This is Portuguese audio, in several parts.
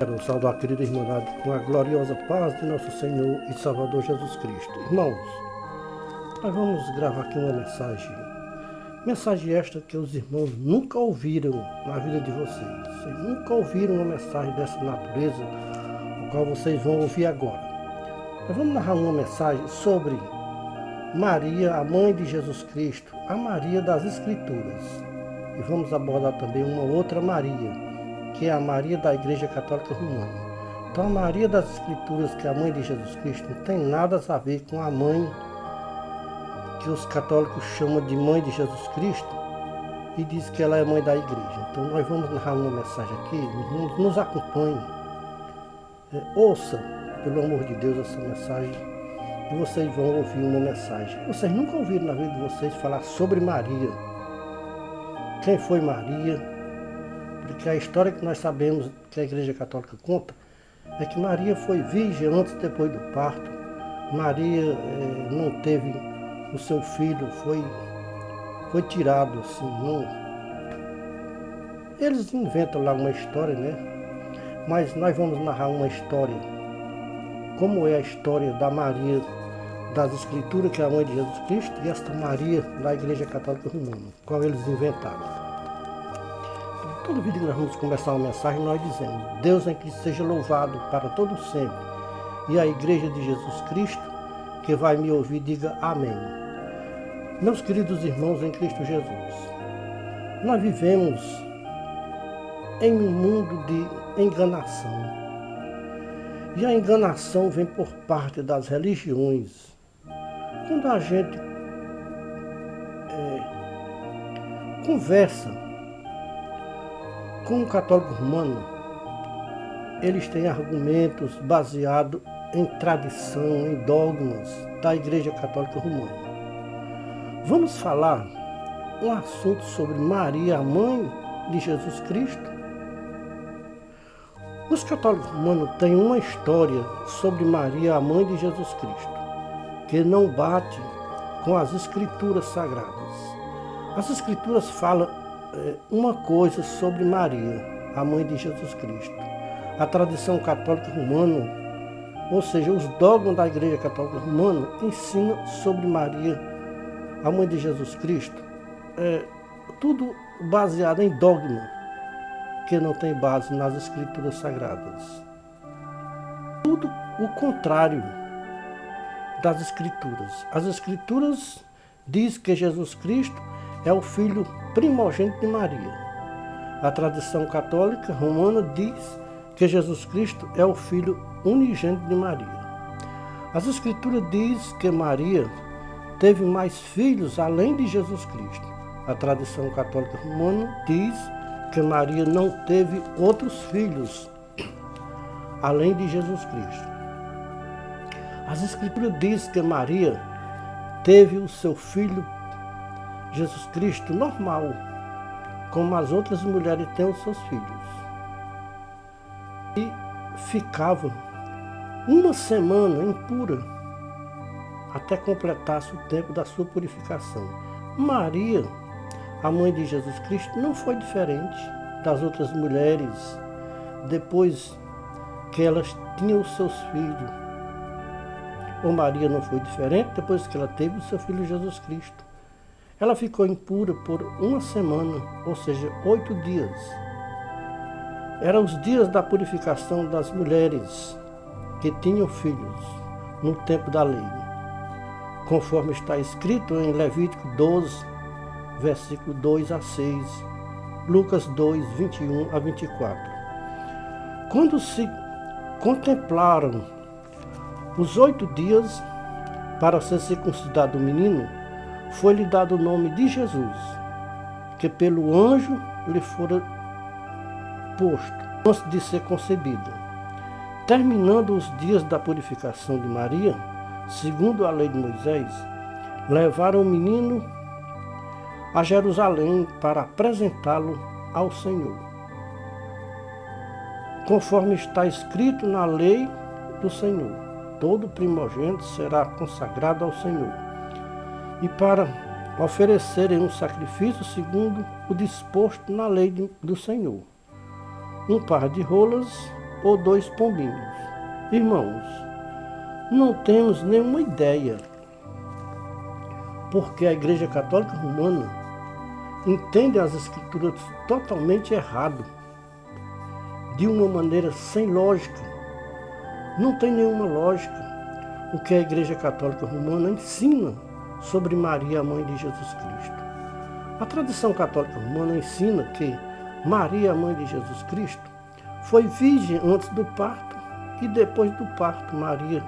Quero saudar a querida Irmandade com a gloriosa paz de nosso Senhor e Salvador Jesus Cristo. Irmãos, nós vamos gravar aqui uma mensagem esta que os irmãos nunca ouviram na vida de vocês. Vocês nunca ouviram uma mensagem dessa natureza, o qual vocês vão ouvir agora. Nós vamos narrar uma mensagem sobre Maria, a mãe de Jesus Cristo, a Maria das Escrituras. E vamos abordar também uma outra Maria, que é a Maria da Igreja Católica Romana. Então a Maria das Escrituras, que é a mãe de Jesus Cristo, não tem nada a ver com a mãe que os católicos chamam de mãe de Jesus Cristo e diz que ela é mãe da igreja. Então nós vamos narrar uma mensagem aqui, nos acompanhe, ouça, pelo amor de Deus, essa mensagem e vocês vão ouvir uma mensagem. Vocês nunca ouviram na vida de vocês falar sobre Maria. Quem foi Maria? Porque a história que nós sabemos que a Igreja Católica conta é que Maria foi virgem antes e depois do parto. Maria não teve o seu filho, foi tirado assim. Não. Eles inventam lá uma história, né? Mas nós vamos narrar uma história, como é a história da Maria das Escrituras, que é a mãe de Jesus Cristo, e esta Maria da Igreja Católica Romana, qual eles inventaram. Todo vídeo que nós vamos começar uma mensagem, nós dizemos: Deus em Cristo seja louvado para todo sempre. E a Igreja de Jesus Cristo, que vai me ouvir, diga amém. Meus queridos irmãos em Cristo Jesus, nós vivemos em um mundo de enganação. E a enganação vem por parte das religiões. Quando a gente conversa com o católico romano, eles têm argumentos baseados em tradição, em dogmas da Igreja Católica Romana. Vamos falar um assunto sobre Maria, a mãe de Jesus Cristo. Os católicos romanos têm uma história sobre Maria, a mãe de Jesus Cristo, que não bate com as Escrituras Sagradas. As Escrituras falam uma coisa sobre Maria, a mãe de Jesus Cristo. A tradição católica romana, ou seja, os dogmas da Igreja Católica Romana, ensinam sobre Maria, a mãe de Jesus Cristo, tudo baseado em dogma, que não tem base nas Escrituras Sagradas. Tudo o contrário das Escrituras. As Escrituras diz que Jesus Cristo é o filho primogênito de Maria. A tradição católica romana diz que Jesus Cristo é o filho unigênito de Maria. As Escrituras diz que Maria teve mais filhos além de Jesus Cristo. A tradição católica romana diz que Maria não teve outros filhos além de Jesus Cristo. As Escrituras diz que Maria teve o seu filho Jesus Cristo normal, como as outras mulheres têm os seus filhos. E ficava uma semana impura até completasse o tempo da sua purificação. Maria, a mãe de Jesus Cristo, não foi diferente das outras mulheres depois que elas tinham os seus filhos. Ou Maria não foi diferente depois que ela teve o seu filho Jesus Cristo. Ela ficou impura por uma semana, ou seja, 8 dias. Eram os dias da purificação das mulheres que tinham filhos no tempo da lei, conforme está escrito em Levítico 12, versículo 2 a 6, Lucas 2, 21 a 24. Quando se contemplaram os 8 dias para ser circuncidado o menino, foi-lhe dado o nome de Jesus, que pelo anjo lhe fora posto, antes de ser concebida. Terminando os dias da purificação de Maria, segundo a lei de Moisés, levaram o menino a Jerusalém para apresentá-lo ao Senhor, conforme está escrito na lei do Senhor. Todo primogênito será consagrado ao Senhor, e para oferecerem um sacrifício segundo o disposto na lei do Senhor. Um par de rolas ou 2 pombinhos. Irmãos, não temos nenhuma ideia porque a Igreja Católica Romana entende as Escrituras totalmente errado, de uma maneira sem lógica. Não tem nenhuma lógica o que a Igreja Católica Romana ensina sobre Maria, a mãe de Jesus Cristo. A tradição católica romana ensina que Maria, a mãe de Jesus Cristo, foi virgem antes do parto e depois do parto Maria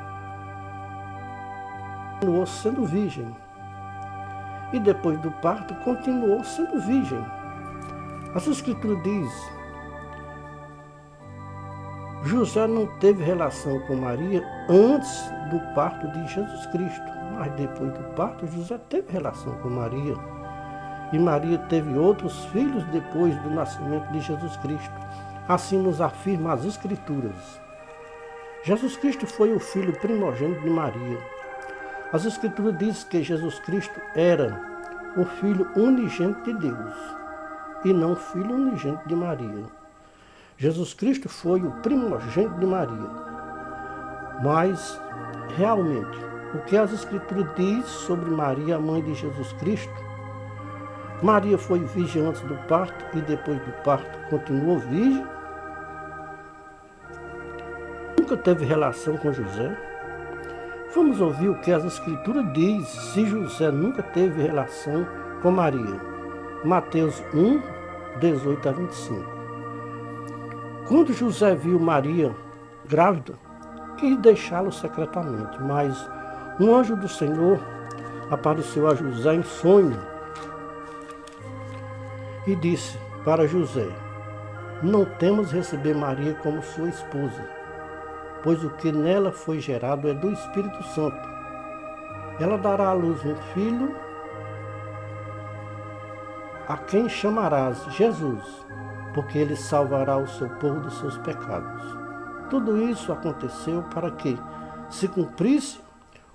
continuou sendo virgem. E depois do parto continuou sendo virgem. As Escrituras diz: José não teve relação com Maria antes do parto de Jesus Cristo, mas depois do parto José teve relação com Maria. E Maria teve outros filhos depois do nascimento de Jesus Cristo. Assim nos afirma as Escrituras. Jesus Cristo foi o filho primogênito de Maria. As Escrituras dizem que Jesus Cristo era o filho unigênito de Deus e não o filho unigênito de Maria. Jesus Cristo foi o primogênito de Maria. Mas, realmente, o que as Escrituras dizem sobre Maria, a mãe de Jesus Cristo? Maria foi virgem antes do parto e depois do parto continuou virgem? Nunca teve relação com José? Vamos ouvir o que as Escrituras dizem se José nunca teve relação com Maria. Mateus 1, 18 a 25. Quando José viu Maria grávida, quis deixá-lo secretamente, mas um anjo do Senhor apareceu a José em sonho e disse para José: não temas receber Maria como sua esposa, pois o que nela foi gerado é do Espírito Santo. Ela dará à luz um filho, a quem chamarás Jesus, porque ele salvará o seu povo dos seus pecados. Tudo isso aconteceu para que se cumprisse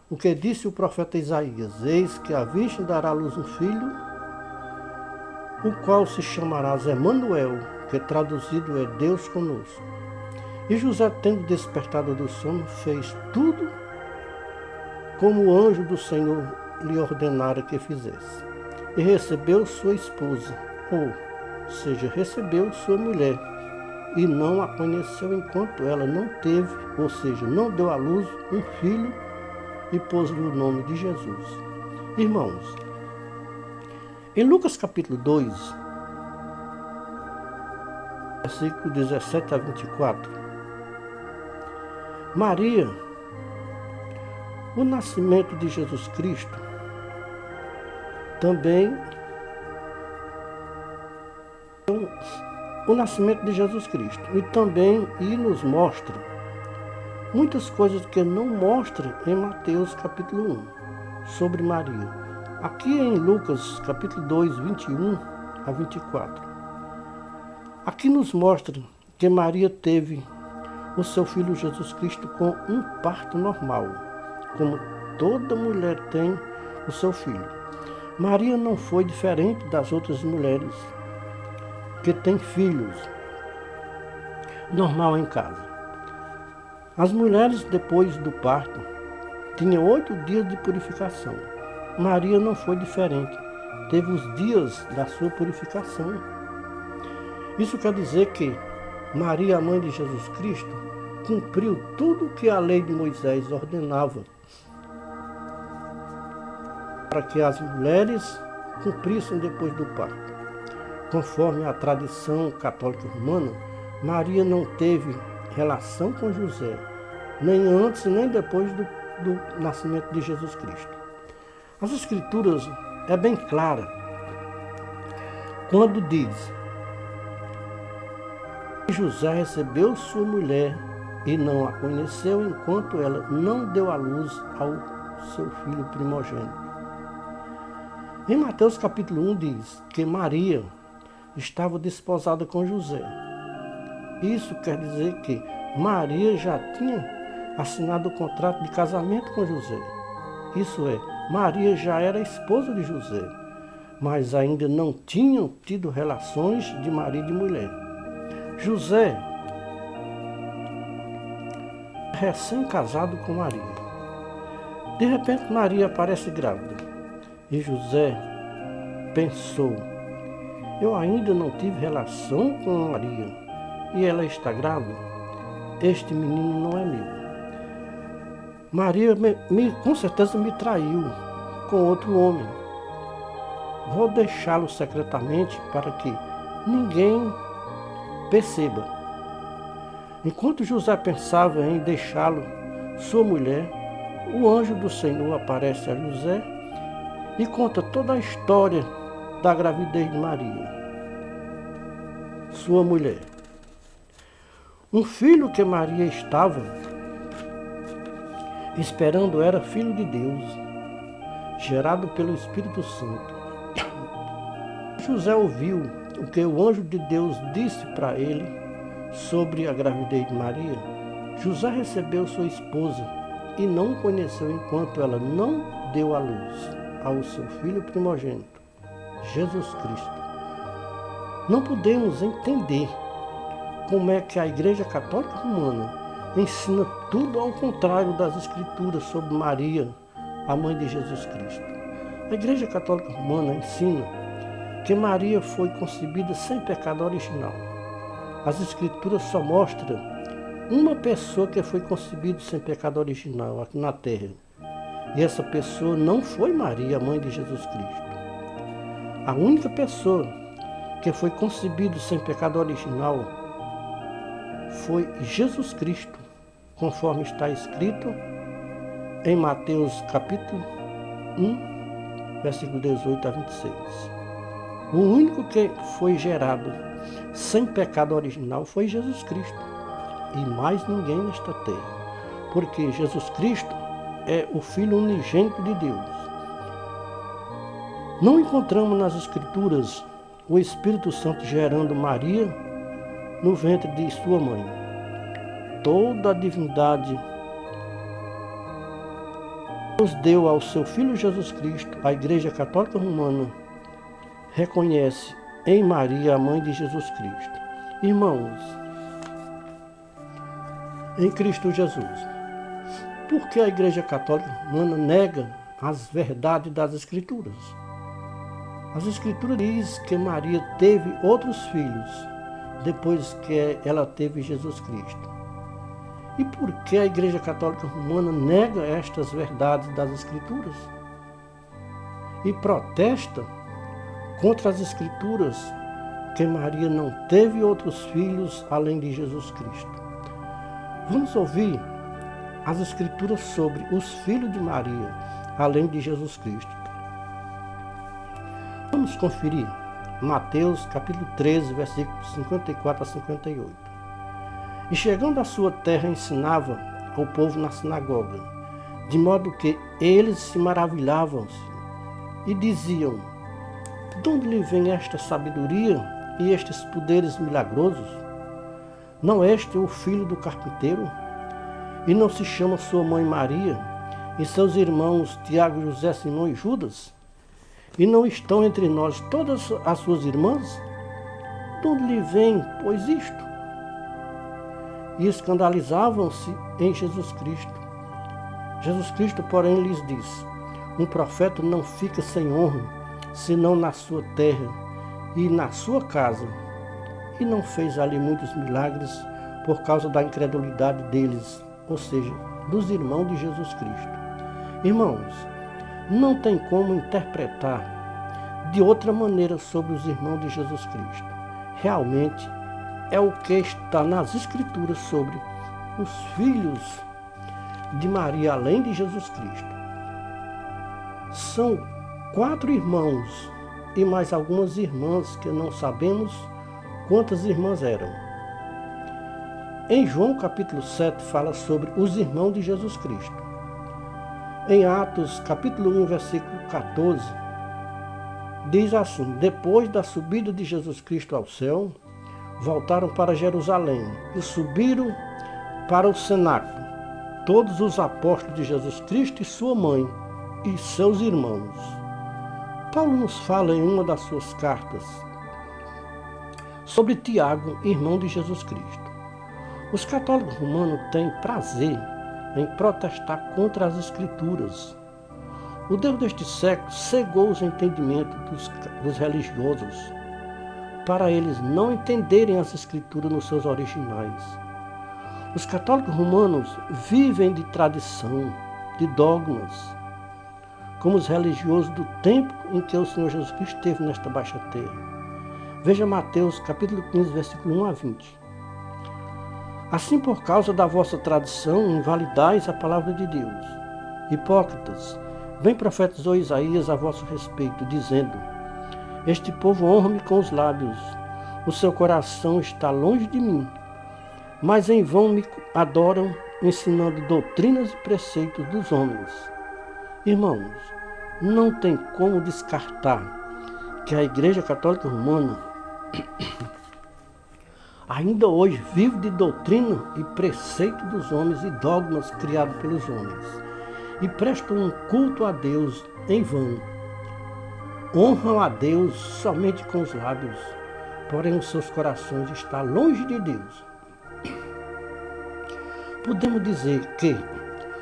o que disse o profeta Isaías: eis que a virgem dará à luz um filho, o qual se chamará Emanuel, que traduzido é Deus conosco. E José, tendo despertado do sono, fez tudo como o anjo do Senhor lhe ordenara que fizesse. E recebeu sua esposa, ou seja, recebeu sua mulher, e não a conheceu enquanto ela não teve, ou seja, não deu à luz um filho, e pôs-lhe o nome de Jesus. Irmãos, em Lucas capítulo 2, versículo 17 a 24, Maria, o nascimento de Jesus Cristo, também o nascimento de Jesus Cristo, e também nos mostra muitas coisas que não mostra em Mateus capítulo 1 sobre Maria. Aqui em Lucas capítulo 2, 21 a 24, aqui nos mostra que Maria teve o seu filho Jesus Cristo com um parto normal, como toda mulher tem o seu filho. Maria não foi diferente das outras mulheres que têm filhos normal em casa. As mulheres, depois do parto, tinham 8 dias de purificação. Maria não foi diferente, teve os dias da sua purificação. Isso quer dizer que Maria, a mãe de Jesus Cristo, cumpriu tudo o que a lei de Moisés ordenava para que as mulheres cumprissem depois do parto. Conforme a tradição católica romana, Maria não teve relação com José, nem antes nem depois do nascimento de Jesus Cristo. As Escrituras é bem clara quando diz: José recebeu sua mulher e não a conheceu enquanto ela não deu à luz ao seu filho primogênito. Em Mateus capítulo 1 diz que Maria estava desposada com José. Isso quer dizer que Maria já tinha assinado o contrato de casamento com José. Isso é, Maria já era esposa de José, mas ainda não tinham tido relações de marido e mulher. José recém-casado com Maria. De repente Maria aparece grávida e José pensou: eu ainda não tive relação com Maria e ela está grávida? Este menino não é meu. Maria com certeza me traiu com outro homem. Vou deixá-lo secretamente para que ninguém perceba. Enquanto José pensava em deixá-lo sua mulher, o anjo do Senhor aparece a José e conta toda a história da gravidez de Maria, sua mulher. Um filho que Maria estava esperando era filho de Deus, gerado pelo Espírito Santo. José ouviu o que o anjo de Deus disse para ele sobre a gravidez de Maria. José recebeu sua esposa e não o conheceu enquanto ela não deu à luz ao seu filho primogênito, Jesus Cristo. Não podemos entender como é que a Igreja Católica Romana ensina tudo ao contrário das Escrituras sobre Maria, a mãe de Jesus Cristo. A Igreja Católica Romana ensina que Maria foi concebida sem pecado original. As Escrituras só mostram uma pessoa que foi concebida sem pecado original aqui na Terra. E essa pessoa não foi Maria, a mãe de Jesus Cristo. A única pessoa que foi concebida sem pecado original foi Jesus Cristo, conforme está escrito em Mateus capítulo 1, versículo 18 a 26. O único que foi gerado sem pecado original foi Jesus Cristo, e mais ninguém nesta terra, porque Jesus Cristo é o Filho unigênito de Deus. Não encontramos nas Escrituras o Espírito Santo gerando Maria no ventre de sua mãe. Toda a divindade Deus deu ao seu Filho Jesus Cristo. A Igreja Católica Romana reconhece em Maria a mãe de Jesus Cristo. Irmãos, em Cristo Jesus, por que a Igreja Católica Romana nega as verdades das Escrituras? As Escrituras dizem que Maria teve outros filhos depois que ela teve Jesus Cristo. E por que a Igreja Católica Romana nega estas verdades das Escrituras? E protesta contra as Escrituras que Maria não teve outros filhos além de Jesus Cristo. Vamos ouvir as Escrituras sobre os filhos de Maria, além de Jesus Cristo. Vamos conferir Mateus capítulo 13, versículos 54 a 58. E chegando à sua terra, ensinava ao povo na sinagoga, de modo que eles se maravilhavam e diziam: de onde lhe vem esta sabedoria e estes poderes milagrosos? Não é este o filho do carpinteiro? E não se chama sua mãe Maria, e seus irmãos Tiago, José, Simão e Judas? E não estão entre nós todas as suas irmãs? De onde lhe vem, pois, isto? E escandalizavam-se em Jesus Cristo. Jesus Cristo, porém, lhes disse: um profeta não fica sem honra, senão na sua terra e na sua casa. E não fez ali muitos milagres por causa da incredulidade deles, ou seja, dos irmãos de Jesus Cristo. Irmãos, não tem como interpretar de outra maneira sobre os irmãos de Jesus Cristo. Realmente é o que está nas Escrituras sobre os filhos de Maria, além de Jesus Cristo. São 4 irmãos e mais algumas irmãs que não sabemos quantas irmãs eram. Em João capítulo 7 fala sobre os irmãos de Jesus Cristo. Em Atos capítulo 1, versículo 14, diz assim: depois da subida de Jesus Cristo ao céu, voltaram para Jerusalém e subiram para o cenáculo todos os apóstolos de Jesus Cristo e sua mãe e seus irmãos. Paulo nos fala em uma das suas cartas sobre Tiago, irmão de Jesus Cristo. Os católicos romanos têm prazer em protestar contra as Escrituras. O Deus deste século cegou os entendimentos dos religiosos para eles não entenderem as Escrituras nos seus originais. Os católicos romanos vivem de tradição, de dogmas, como os religiosos do tempo em que o Senhor Jesus Cristo esteve nesta baixa terra. Veja Mateus capítulo 15, versículo 1 a 20. Assim, por causa da vossa tradição, invalidais a palavra de Deus. Hipócritas, bem profetizou Isaías a vosso respeito, dizendo: Este povo honra-me com os lábios, o seu coração está longe de mim, mas em vão me adoram, ensinando doutrinas e preceitos dos homens. Irmãos, não tem como descartar que a Igreja Católica Romana ainda hoje vive de doutrina e preceito dos homens e dogmas criados pelos homens, e prestam um culto a Deus em vão. Honram a Deus somente com os lábios, porém os seus corações estão longe de Deus. Podemos dizer que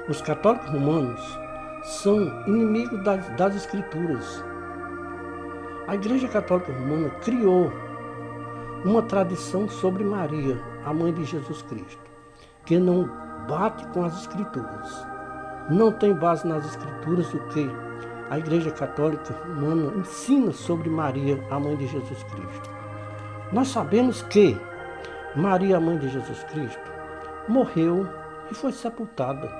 os católicos romanos são inimigos das Escrituras. A Igreja Católica Romana criou uma tradição sobre Maria, a mãe de Jesus Cristo, que não bate com as Escrituras. Não tem base nas Escrituras o que a Igreja Católica Romana ensina sobre Maria, a mãe de Jesus Cristo. Nós sabemos que Maria, a mãe de Jesus Cristo, morreu e foi sepultada.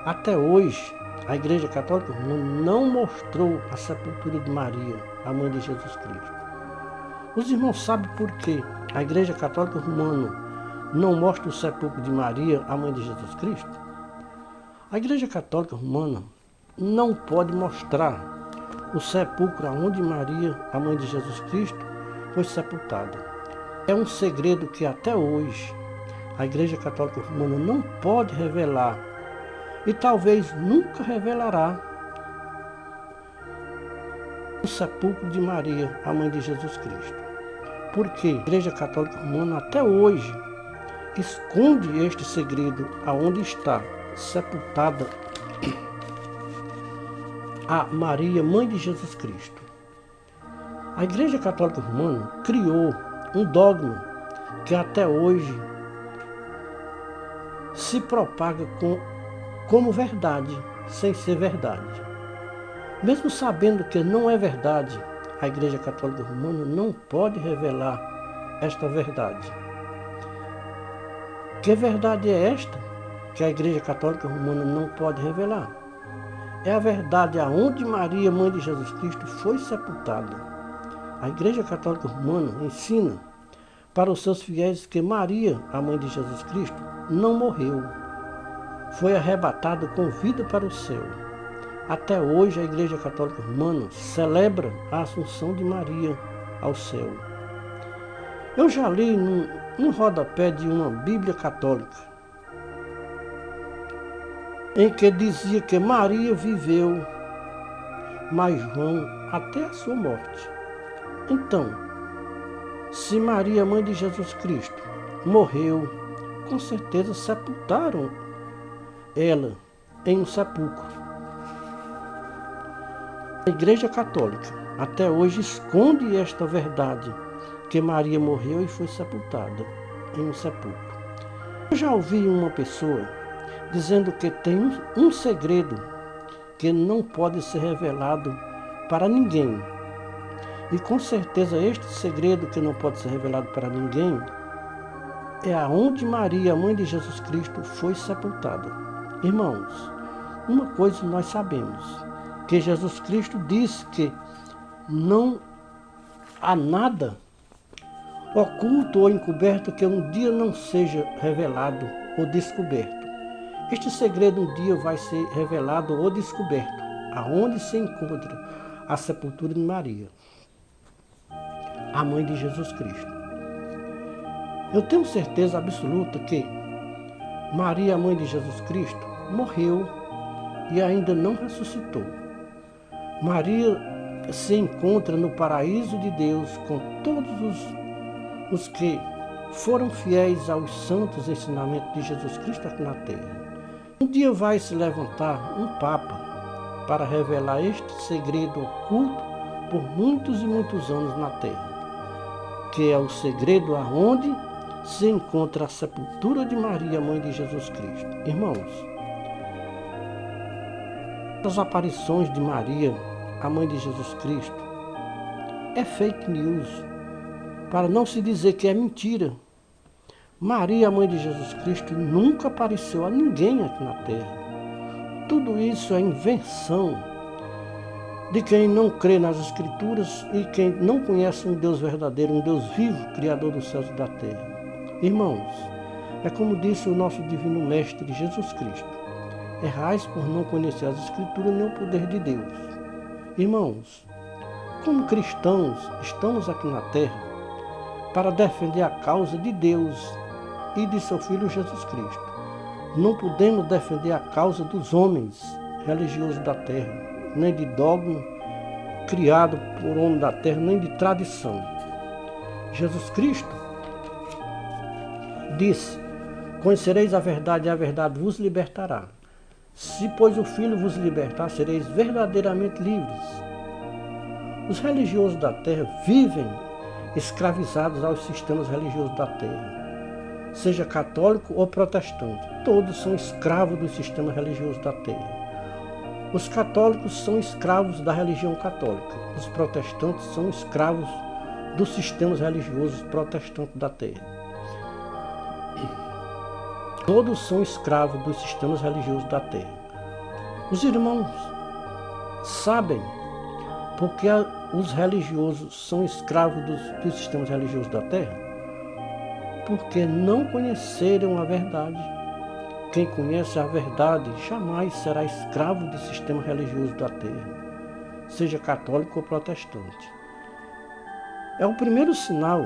Até hoje, a Igreja Católica Romana não mostrou a sepultura de Maria, a mãe de Jesus Cristo. Os irmãos sabem por que a Igreja Católica Romana não mostra o sepulcro de Maria, a mãe de Jesus Cristo? A Igreja Católica Romana não pode mostrar o sepulcro onde Maria, a mãe de Jesus Cristo, foi sepultada. É um segredo que até hoje a Igreja Católica Romana não pode revelar e talvez nunca revelará o sepulcro de Maria, a mãe de Jesus Cristo. Porque a Igreja Católica Romana até hoje esconde este segredo aonde está sepultada a Maria, mãe de Jesus Cristo. A Igreja Católica Romana criou um dogma que até hoje se propaga como verdade, sem ser verdade. Mesmo sabendo que não é verdade, a Igreja Católica Romana não pode revelar esta verdade. Que verdade é esta que a Igreja Católica Romana não pode revelar? É a verdade aonde Maria, mãe de Jesus Cristo, foi sepultada. A Igreja Católica Romana ensina para os seus fiéis que Maria, a mãe de Jesus Cristo, não morreu. Foi arrebatada com vida para o céu. Até hoje a Igreja Católica Romana celebra a Assunção de Maria ao céu. Eu já li no rodapé de uma Bíblia católica, em que dizia que Maria viveu mais João até a sua morte. Então, se Maria, mãe de Jesus Cristo, morreu, com certeza sepultaram ela em um sepulcro. A Igreja Católica até hoje esconde esta verdade, que Maria morreu e foi sepultada em um sepulcro. Eu já ouvi uma pessoa dizendo que tem um segredo que não pode ser revelado para ninguém. E com certeza este segredo que não pode ser revelado para ninguém é aonde Maria, mãe de Jesus Cristo, foi sepultada. Irmãos, uma coisa nós sabemos, que Jesus Cristo disse que não há nada oculto ou encoberto que um dia não seja revelado ou descoberto. Este segredo um dia vai ser revelado ou descoberto, aonde se encontra a sepultura de Maria, a mãe de Jesus Cristo. Eu tenho certeza absoluta que Maria, a mãe de Jesus Cristo, morreu e ainda não ressuscitou. Maria se encontra no paraíso de Deus com todos os que foram fiéis aos santos ensinamentos de Jesus Cristo aqui na Terra. Um dia vai se levantar um Papa para revelar este segredo oculto por muitos e muitos anos na Terra, que é o segredo aonde se encontra a sepultura de Maria, mãe de Jesus Cristo. Irmãos, as aparições de Maria, a mãe de Jesus Cristo, é fake news, para não se dizer que é mentira. Maria, a mãe de Jesus Cristo, nunca apareceu a ninguém aqui na Terra. Tudo isso é invenção de quem não crê nas Escrituras e quem não conhece um Deus verdadeiro, um Deus vivo, Criador dos céus e da terra. Irmãos, é como disse o nosso Divino Mestre Jesus Cristo: errais por não conhecer as Escrituras nem o poder de Deus. Irmãos, como cristãos, estamos aqui na Terra para defender a causa de Deus e de seu Filho Jesus Cristo. Não podemos defender a causa dos homens religiosos da Terra, nem de dogma criado por homem da Terra, nem de tradição. Jesus Cristo disse: conhecereis a verdade e a verdade vos libertará. Se, pois, o Filho vos libertar, sereis verdadeiramente livres. Os religiosos da Terra vivem escravizados aos sistemas religiosos da Terra, seja católico ou protestante. Todos são escravos dos sistemas religiosos da Terra. Os católicos são escravos da religião católica. Os protestantes são escravos dos sistemas religiosos protestantes da Terra. Todos são escravos dos sistemas religiosos da Terra. Os irmãos sabem porque os religiosos são escravos dos sistemas religiosos da Terra? Porque não conheceram a verdade. Quem conhece a verdade jamais será escravo do sistema religioso da Terra, seja católico ou protestante. É o primeiro sinal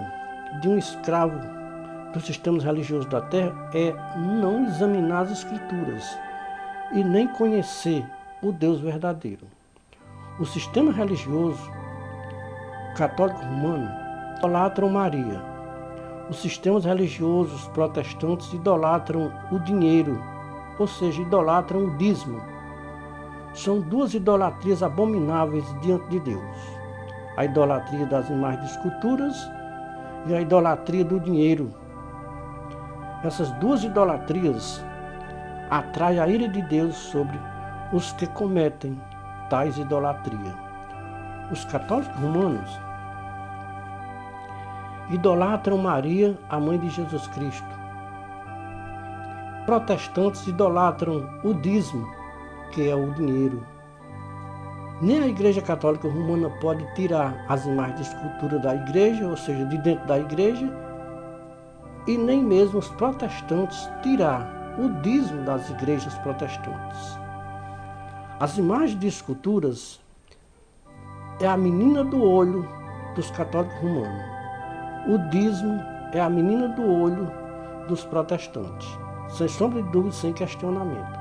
de um escravo dos sistemas religiosos da Terra é não examinar as Escrituras e nem conhecer o Deus verdadeiro. O sistema religioso católico romano idolatram Maria. Os sistemas religiosos protestantes idolatram o dinheiro, ou seja, idolatram o dízimo. São duas idolatrias abomináveis diante de Deus: a idolatria das imagens de esculturas e a idolatria do dinheiro. Essas duas idolatrias atraem a ira de Deus sobre os que cometem tais idolatria. Os católicos romanos idolatram Maria, a mãe de Jesus Cristo. Protestantes idolatram o dízimo, que é o dinheiro. Nem a Igreja Católica Romana pode tirar as imagens de escultura da igreja, ou seja, de dentro da igreja, e nem mesmo os protestantes tirar o dízimo das igrejas protestantes. As imagens de esculturas é a menina do olho dos católicos romanos. O dízimo é a menina do olho dos protestantes, sem sombra de dúvida, sem questionamento.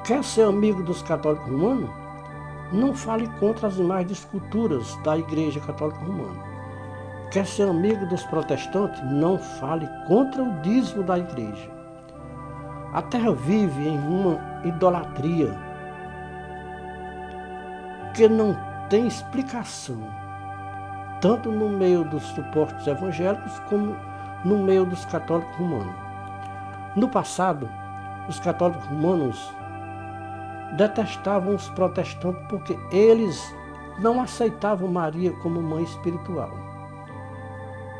Quer ser amigo dos católicos romanos? Não fale contra as imagens de esculturas da Igreja Católica Romana. Quer ser amigo dos protestantes? Não fale contra o dízimo da igreja. A terra vive em uma idolatria que não tem explicação, tanto no meio dos supostos evangélicos como no meio dos católicos romanos. No passado, os católicos romanos detestavam os protestantes porque eles não aceitavam Maria como mãe espiritual.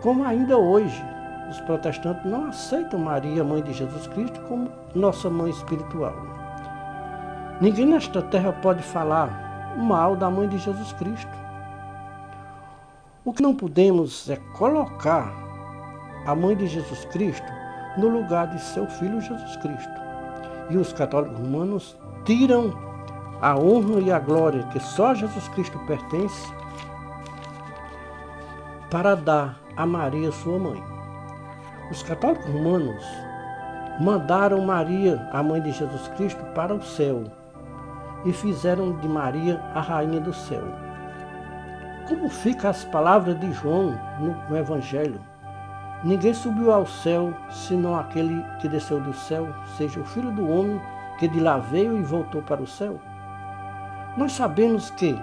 Como ainda hoje, os protestantes não aceitam Maria, mãe de Jesus Cristo, como nossa mãe espiritual. Ninguém nesta terra pode falar mal da mãe de Jesus Cristo. O que não podemos é colocar a mãe de Jesus Cristo no lugar de seu filho Jesus Cristo. E os católicos romanos tiram a honra e a glória que só a Jesus Cristo pertence para dar a Maria, sua mãe. Os católicos romanos mandaram Maria, a mãe de Jesus Cristo, para o céu e fizeram de Maria a rainha do céu. Como ficam as palavras de João no Evangelho? ninguém subiu ao céu, senão aquele que desceu do céu, seja o Filho do Homem, que de lá veio e voltou para o céu. Nós sabemos que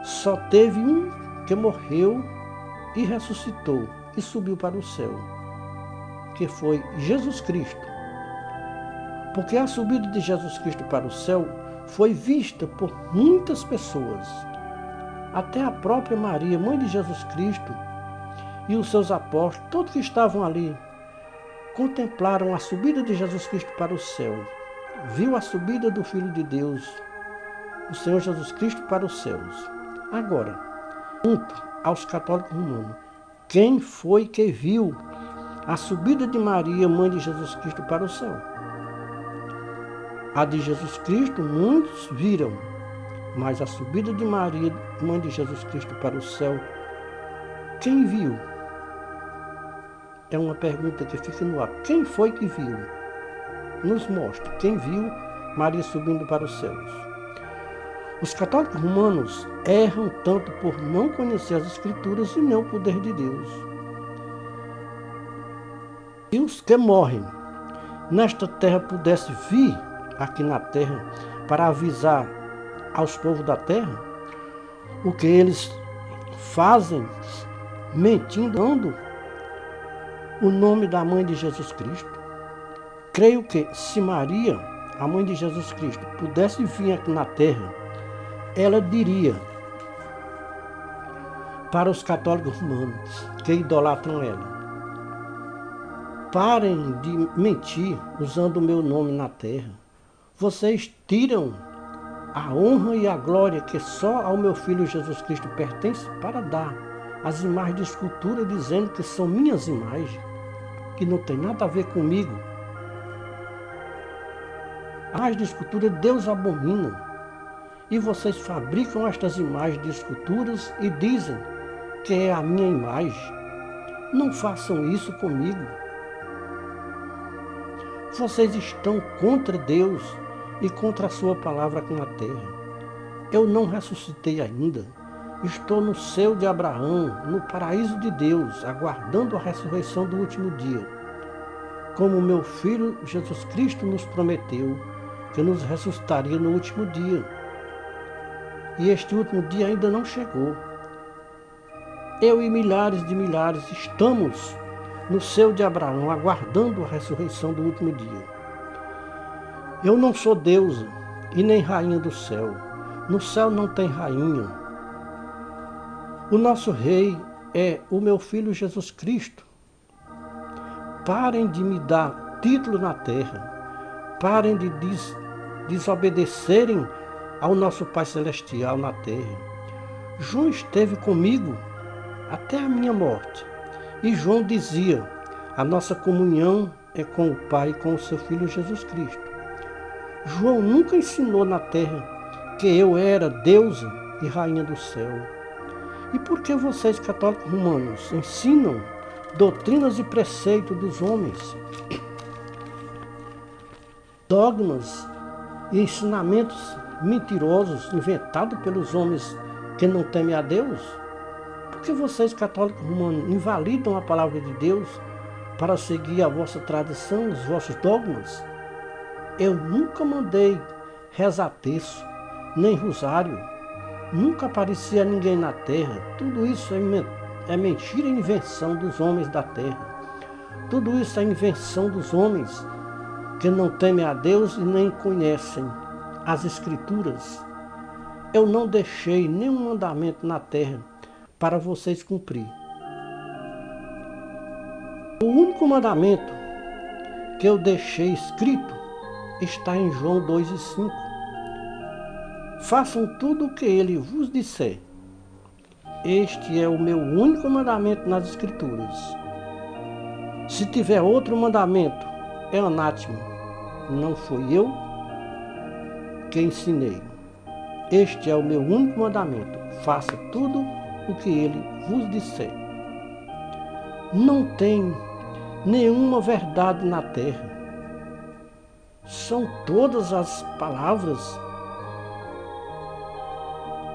só teve um que morreu e ressuscitou e subiu para o céu, que foi Jesus Cristo. Porque a subida de Jesus Cristo para o céu foi vista por muitas pessoas. Até a própria Maria, mãe de Jesus Cristo, e os seus apóstolos, todos que estavam ali, contemplaram a subida de Jesus Cristo para o céu. Viu a subida do Filho de Deus, o Senhor Jesus Cristo, para os céus. Agora, junto aos católicos romanos, quem foi que viu a subida de Maria, mãe de Jesus Cristo, para o céu? A de Jesus Cristo muitos viram, mas a subida de Maria, mãe de Jesus Cristo, para o céu, quem viu? É uma pergunta que fica no ar. Quem foi que viu? Nos mostra quem viu Maria subindo para os céus. Os católicos romanos erram tanto por não conhecer as Escrituras e nem o poder de Deus. E os que morrem nesta terra pudessem vir aqui na terra para avisar aos povos da terra o que eles fazem, mentindo o nome da mãe de Jesus Cristo. Creio que se Maria, a mãe de Jesus Cristo, pudesse vir aqui na terra, ela diria para os católicos romanos que idolatram ela: parem de mentir usando o meu nome na terra. Vocês tiram a honra e a glória que só ao meu Filho Jesus Cristo pertence para dar as imagens de escultura, dizendo que são minhas imagens, que não tem nada a ver comigo. A imagem de escultura Deus abomina. E vocês fabricam estas imagens de esculturas e dizem que é a minha imagem. Não façam isso comigo. Vocês estão contra Deus e contra a sua palavra aqui na terra. Eu não ressuscitei ainda. Estou no seio de Abraão, no paraíso de Deus, aguardando a ressurreição do último dia. Como meu Filho Jesus Cristo nos prometeu, que nos ressuscitaria no último dia. E este último dia ainda não chegou. Eu e milhares de milhares estamos no seio de Abraão, aguardando a ressurreição do último dia. Eu não sou deusa e nem rainha do céu. No céu não tem rainha. O nosso rei é o meu Filho Jesus Cristo. Parem de me dar título na terra. Parem de desobedecerem ao nosso Pai Celestial na terra. João esteve comigo até a minha morte. E João dizia: a nossa comunhão é com o Pai e com o seu Filho Jesus Cristo. João nunca ensinou na terra que eu era deusa e rainha do céu. E por que vocês, católicos romanos, ensinam doutrinas e preceitos dos homens, dogmas e ensinamentos mentirosos inventados pelos homens que não temem a Deus? Por que vocês, católicos romanos, invalidam a palavra de Deus para seguir a vossa tradição, os vossos dogmas? Eu nunca mandei rezar terço, nem rosário. Nunca aparecia ninguém na terra. Tudo isso é mentira e invenção dos homens da terra. Tudo isso é invenção dos homens que não temem a Deus e nem conhecem as Escrituras. Eu não deixei nenhum mandamento na terra para vocês cumprir. O único mandamento que eu deixei escrito está em João 2:5. Façam tudo o que ele vos disser. Este é o meu único mandamento nas Escrituras. Se tiver outro mandamento, é anátema. Não fui eu que ensinei. Este é o meu único mandamento. Faça tudo o que ele vos disser. Não tem nenhuma verdade na terra. São todas as palavras.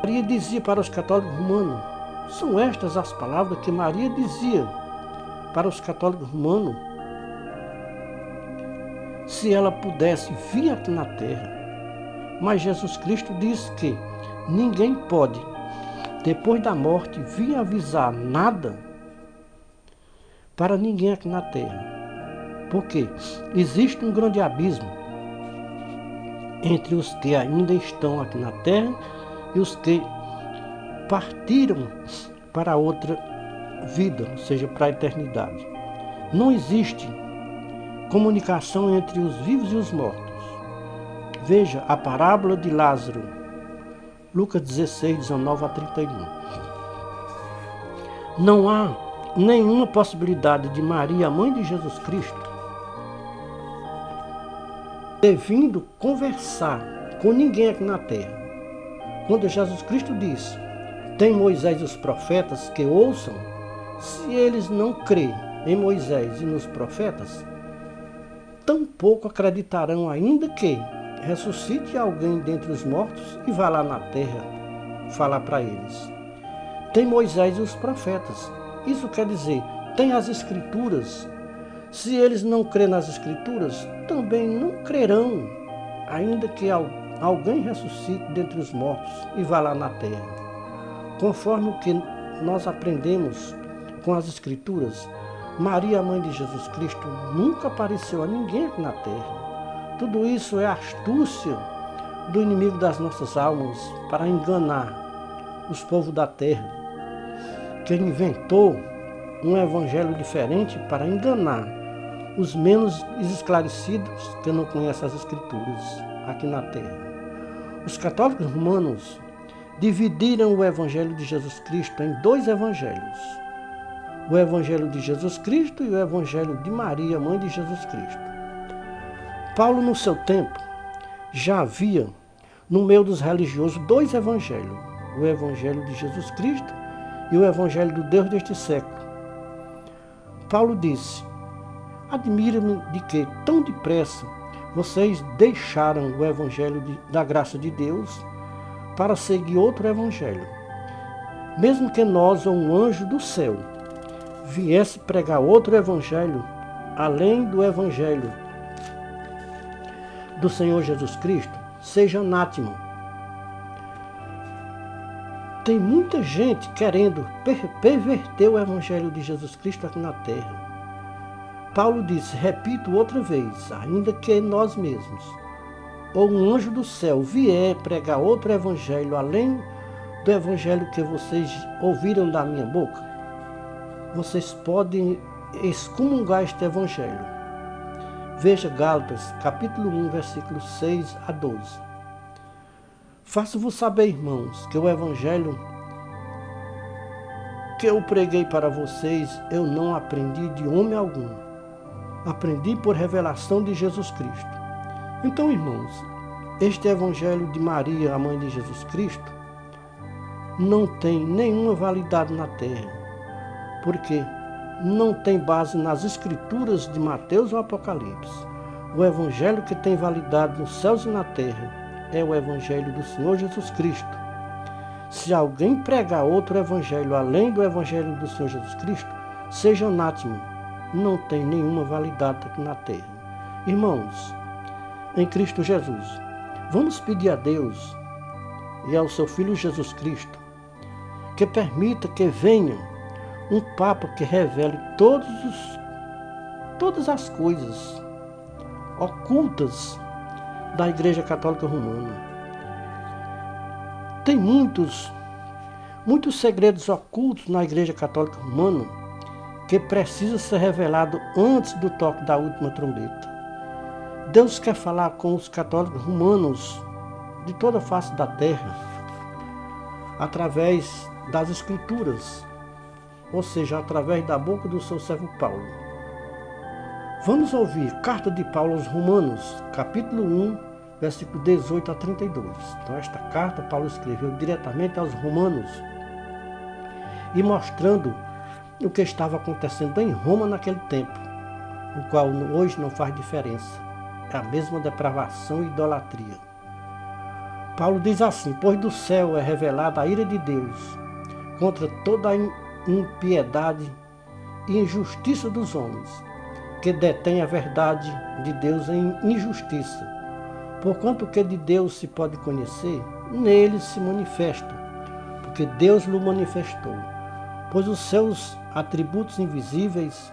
Maria dizia para os católicos romanos, são estas as palavras que Maria dizia para os católicos romanos se ela pudesse vir aqui na terra. Mas Jesus Cristo diz que ninguém pode, depois da morte, vir avisar nada para ninguém aqui na terra. Porque existe um grande abismo entre os que ainda estão aqui na terra e os que partiram para outra vida, ou seja, para a eternidade. Não existe comunicação entre os vivos e os mortos. Veja a parábola de Lázaro, Lucas 16, 19 a 31. Não há nenhuma possibilidade de Maria, mãe de Jesus Cristo, ter vindo conversar com ninguém aqui na terra. Quando Jesus Cristo diz, tem Moisés e os profetas que ouçam, se eles não crêem em Moisés e nos profetas, tampouco acreditarão ainda que ressuscite alguém dentre os mortos e vá lá na terra falar para eles. Tem Moisés e os profetas. Isso quer dizer, tem as escrituras. Se eles não crêem nas escrituras, também não crerão, ainda que alguém ressuscite dentre os mortos e vá lá na terra. Conforme o que nós aprendemos com as escrituras, Maria, mãe de Jesus Cristo, nunca apareceu a ninguém aqui na terra. Tudo isso é astúcia do inimigo das nossas almas para enganar os povos da terra, que inventou um evangelho diferente para enganar os menos esclarecidos que não conhecem as escrituras aqui na terra. Os católicos romanos dividiram o evangelho de Jesus Cristo em dois evangelhos: o evangelho de Jesus Cristo e o evangelho de Maria, mãe de Jesus Cristo. Paulo, no seu tempo, já havia no meio dos religiosos dois evangelhos: o evangelho de Jesus Cristo e o evangelho do Deus deste século. Paulo disse: admira-me de que tão depressa vocês deixaram o evangelho da graça de Deus para seguir outro evangelho. Mesmo que nós ou um anjo do céu viesse pregar outro evangelho, além do evangelho do Senhor Jesus Cristo, seja anátema. Tem muita gente querendo perverter o evangelho de Jesus Cristo aqui na terra. Paulo disse, repito outra vez, ainda que nós mesmos, ou um anjo do céu vier pregar outro evangelho, além do evangelho que vocês ouviram da minha boca, vocês podem excomungar este evangelho. Veja Gálatas, capítulo 1, versículos 6 a 12. Faço-vos saber, irmãos, que o evangelho que eu preguei para vocês, eu não aprendi de homem algum. Aprendi por revelação de Jesus Cristo. Então, irmãos, este evangelho de Maria, a mãe de Jesus Cristo, não tem nenhuma validade na terra, porque não tem base nas escrituras de Mateus ou Apocalipse. O evangelho que tem validade nos céus e na terra é o evangelho do Senhor Jesus Cristo. Se alguém pregar outro evangelho além do evangelho do Senhor Jesus Cristo, seja anátema, não tem nenhuma validade aqui na terra. Irmãos, em Cristo Jesus, vamos pedir a Deus e ao seu Filho Jesus Cristo que permita que venha um Papa que revele todas as coisas ocultas da Igreja Católica Romana. Tem muitos segredos ocultos na Igreja Católica Romana que precisa ser revelado antes do toque da última trombeta. Deus quer falar com os católicos romanos de toda a face da terra através das Escrituras, ou seja, através da boca do seu servo Paulo. Vamos ouvir Carta de Paulo aos Romanos, capítulo 1, versículo 18 a 32. Então, esta carta Paulo escreveu diretamente aos romanos e mostrando o que estava acontecendo em Roma naquele tempo, o qual hoje não faz diferença. É a mesma depravação e idolatria. Paulo diz assim: pois do céu é revelada a ira de Deus contra toda a impiedade e injustiça dos homens, que detêm a verdade de Deus em injustiça. Porquanto o que de Deus se pode conhecer, nele se manifesta, porque Deus lhe manifestou. Pois os seus atributos invisíveis,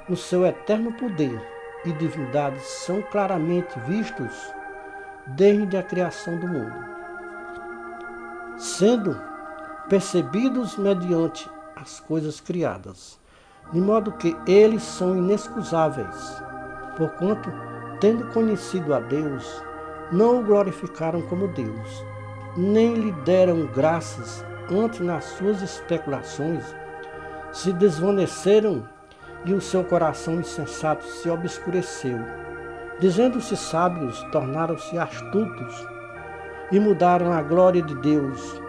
o seu eterno poder e divindade são claramente vistos desde a criação do mundo, sendo percebidos mediante as coisas criadas, de modo que eles são inexcusáveis, porquanto, tendo conhecido a Deus, não o glorificaram como Deus, nem lhe deram graças, antes nas suas especulações se desvaneceram e o seu coração insensato se obscureceu. Dizendo-se sábios, tornaram-se astutos e mudaram a glória de Deus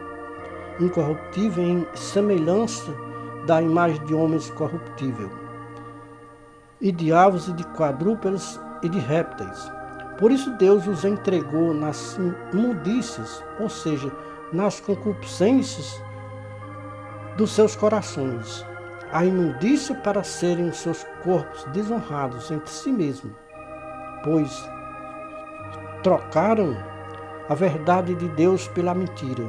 incorruptível em semelhança da imagem de homens corruptível, e de aves e de quadrúpedes e de répteis. Por isso Deus os entregou nas imundícias, ou seja, nas concupiscências dos seus corações, a imundícia para serem os seus corpos desonrados entre si mesmos, pois trocaram a verdade de Deus pela mentira,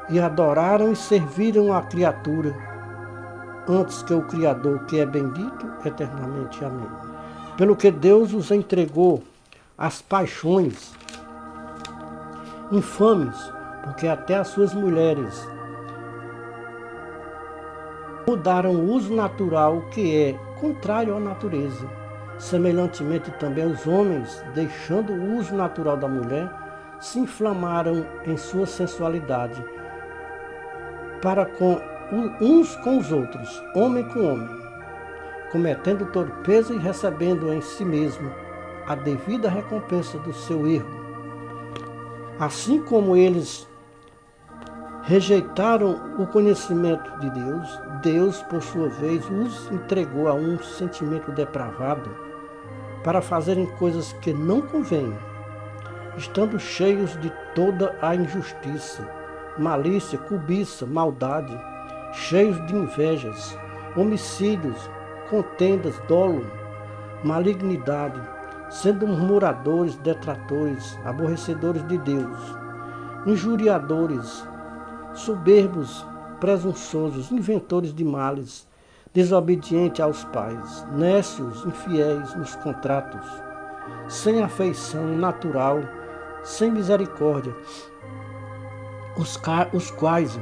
e adoraram e serviram a criatura, antes que o Criador, que é bendito eternamente. Amém. Pelo que Deus os entregou às paixões infames, porque até as suas mulheres mudaram o uso natural, que é contrário à natureza. Semelhantemente também os homens, deixando o uso natural da mulher, se inflamaram em sua sensualidade, para com uns com os outros, homem com homem, cometendo torpeza e recebendo em si mesmo a devida recompensa do seu erro. Assim como eles rejeitaram o conhecimento de Deus, Deus, por sua vez, os entregou a um sentimento depravado para fazerem coisas que não convêm, estando cheios de toda a injustiça, malícia, cobiça, maldade, cheios de invejas, homicídios, contendas, dolo, malignidade, sendo murmuradores, detratores, aborrecedores de Deus, injuriadores, soberbos, presunçosos, inventores de males, desobedientes aos pais, nécios, infiéis nos contratos, sem afeição natural, sem misericórdia, os quais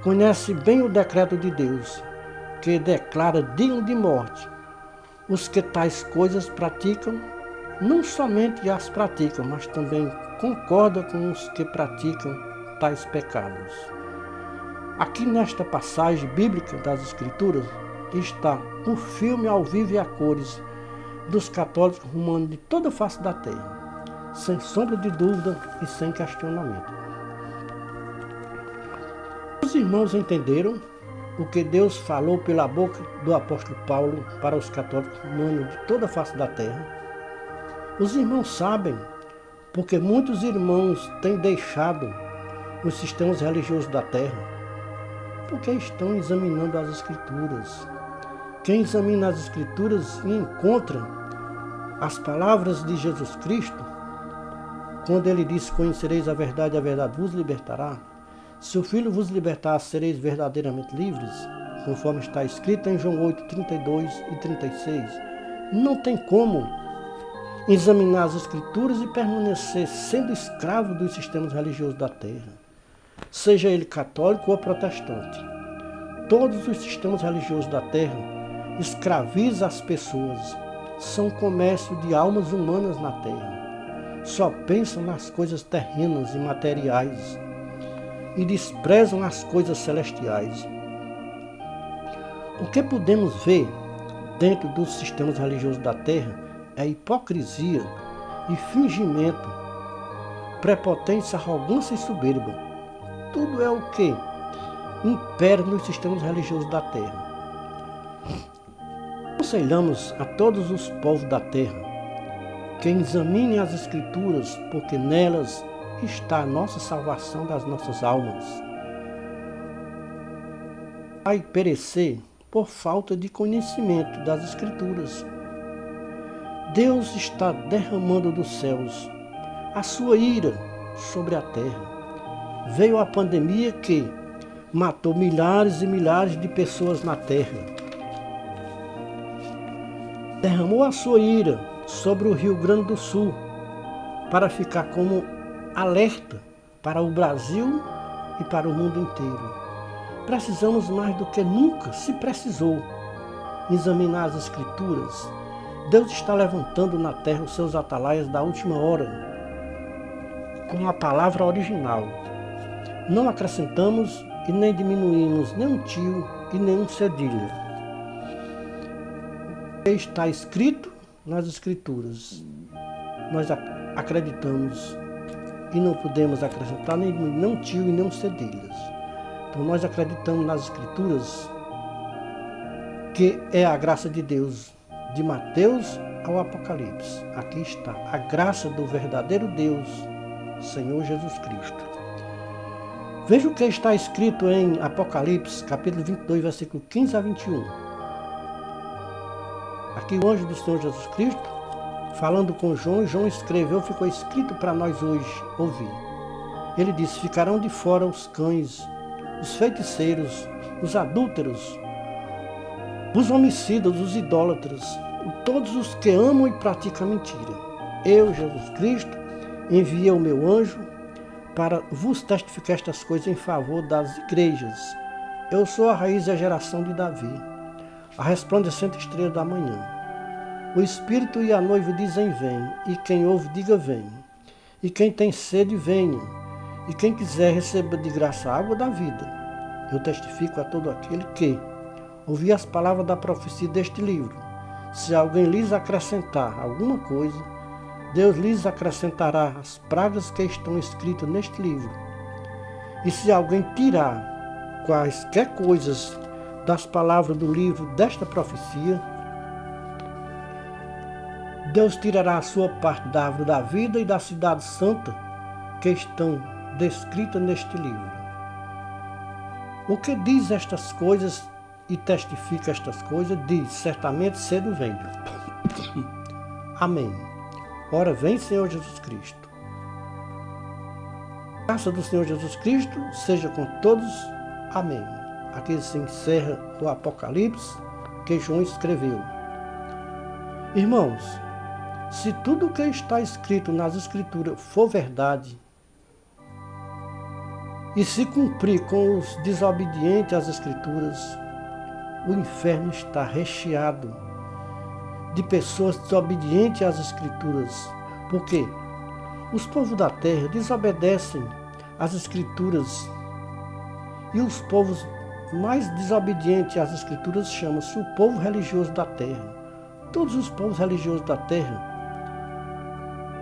conhecem bem o decreto de Deus, que declara digno de morte os que tais coisas praticam, não somente as praticam, mas também concordam com os que praticam tais pecados. Aqui nesta passagem bíblica das Escrituras está um filme ao vivo e a cores dos católicos romanos de toda a face da terra, sem sombra de dúvida e sem questionamento. Os irmãos entenderam o que Deus falou pela boca do apóstolo Paulo para os católicos romanos de toda a face da terra? Os irmãos sabem, porque muitos irmãos têm deixado os sistemas religiosos da terra, porque estão examinando as Escrituras. Quem examina as Escrituras e encontra as palavras de Jesus Cristo, quando ele disse: conhecereis a verdade vos libertará. Se o Filho vos libertar, sereis verdadeiramente livres, conforme está escrito em João 8, 32 e 36. Não tem como examinar as Escrituras e permanecer sendo escravo dos sistemas religiosos da terra, seja ele católico ou protestante. Todos os sistemas religiosos da terra escravizam as pessoas, são comércio de almas humanas na terra, só pensam nas coisas terrenas e materiais, e desprezam as coisas celestiais. O que podemos ver dentro dos sistemas religiosos da terra é hipocrisia e fingimento, prepotência, arrogância e soberba. Tudo é o que impera nos sistemas religiosos da terra. Aconselhamos a todos os povos da terra que examinem as Escrituras, porque nelas está a nossa salvação das nossas almas. Vai perecer por falta de conhecimento das Escrituras. Deus está derramando dos céus a sua ira sobre a terra. Veio a pandemia que matou milhares e milhares de pessoas na terra. Derramou a sua ira sobre o Rio Grande do Sul para ficar como alerta para o Brasil e para o mundo inteiro. Precisamos mais do que nunca se precisou examinar as Escrituras. Deus está levantando na terra os seus atalaias da última hora com a palavra original. Não acrescentamos e nem diminuímos nem um tio e nem um cedilha. O que está escrito nas Escrituras, nós acreditamos e não podemos acrescentar nem um tio e nem um cedilhas. Então nós acreditamos nas Escrituras, que é a graça de Deus, de Mateus ao Apocalipse. Aqui está a graça do verdadeiro Deus, Senhor Jesus Cristo. Veja o que está escrito em Apocalipse, capítulo 22, versículo 15 a 21. Aqui o anjo do Senhor Jesus Cristo, falando com João, João escreveu, ficou escrito para nós hoje ouvir. Ele disse: ficarão de fora os cães, os feiticeiros, os adúlteros, os homicidas, os idólatras, todos os que amam e praticam mentira. Eu, Jesus Cristo, enviei o meu anjo para vos testificar estas coisas em favor das igrejas. Eu sou a raiz e a geração de Davi, a resplandecente estrela da manhã. O Espírito e a noiva dizem: vem, e quem ouve, diga: vem. E quem tem sede, venha, e quem quiser, receba de graça a água da vida. Eu testifico a todo aquele que ouvir as palavras da profecia deste livro. Se alguém lhes acrescentar alguma coisa, Deus lhes acrescentará as pragas que estão escritas neste livro. E se alguém tirar quaisquer coisas das palavras do livro desta profecia, Deus tirará a sua parte da árvore da vida e da cidade santa que estão descritas neste livro. O que diz estas coisas e testifica estas coisas, diz: certamente cedo venho. Amém. Ora vem, Senhor Jesus Cristo. A graça do Senhor Jesus Cristo seja com todos. Amém. Aqui se encerra o Apocalipse que João escreveu. Irmãos, se tudo o que está escrito nas Escrituras for verdade, e se cumprir com os desobedientes às Escrituras, o inferno está recheado de pessoas desobedientes às Escrituras. Porque os povos da terra desobedecem às Escrituras, e os povos mais desobedientes às Escrituras chama-se o povo religioso da terra. Todos os povos religiosos da terra,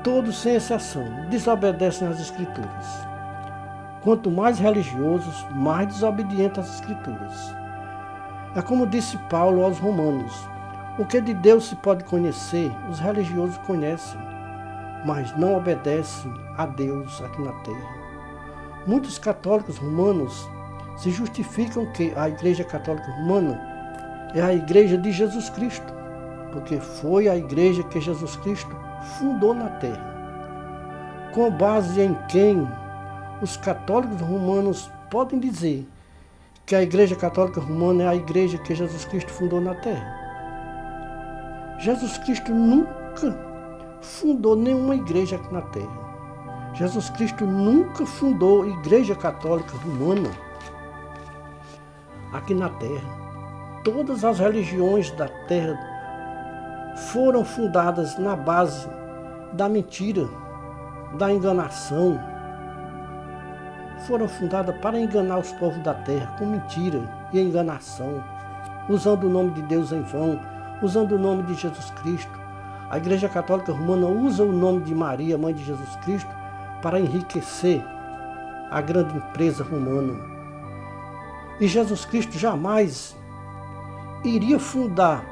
todos sem exceção, desobedecem às Escrituras. Quanto mais religiosos, mais desobedientes às Escrituras. É como disse Paulo aos Romanos: o que de Deus se pode conhecer, os religiosos conhecem, mas não obedecem a Deus aqui na terra. Muitos católicos romanos se justificam que a Igreja Católica Romana é a Igreja de Jesus Cristo, porque foi a Igreja que Jesus Cristo fundou na terra. Com base em quem os católicos romanos podem dizer que a Igreja Católica Romana é a Igreja que Jesus Cristo fundou na terra? Jesus Cristo nunca fundou nenhuma igreja aqui na terra. Jesus Cristo nunca fundou a Igreja Católica Romana aqui na terra. Todas as religiões da terra foram fundadas na base da mentira, da enganação. Foram fundadas para enganar os povos da terra com mentira e enganação, usando o nome de Deus em vão, usando o nome de Jesus Cristo. A Igreja Católica Romana usa o nome de Maria, mãe de Jesus Cristo, para enriquecer a grande empresa romana. E Jesus Cristo jamais iria fundar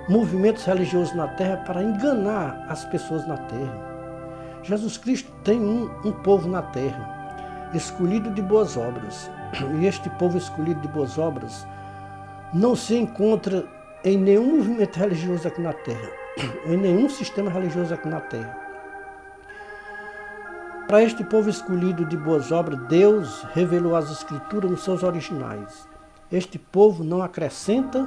movimentos religiosos na terra para enganar as pessoas na terra. Jesus Cristo tem um povo na terra, escolhido de boas obras. E este povo escolhido de boas obras não se encontra em nenhum movimento religioso aqui na Terra, em nenhum sistema religioso aqui na Terra. Para este povo escolhido de boas obras, Deus revelou as Escrituras nos seus originais. Este povo não acrescenta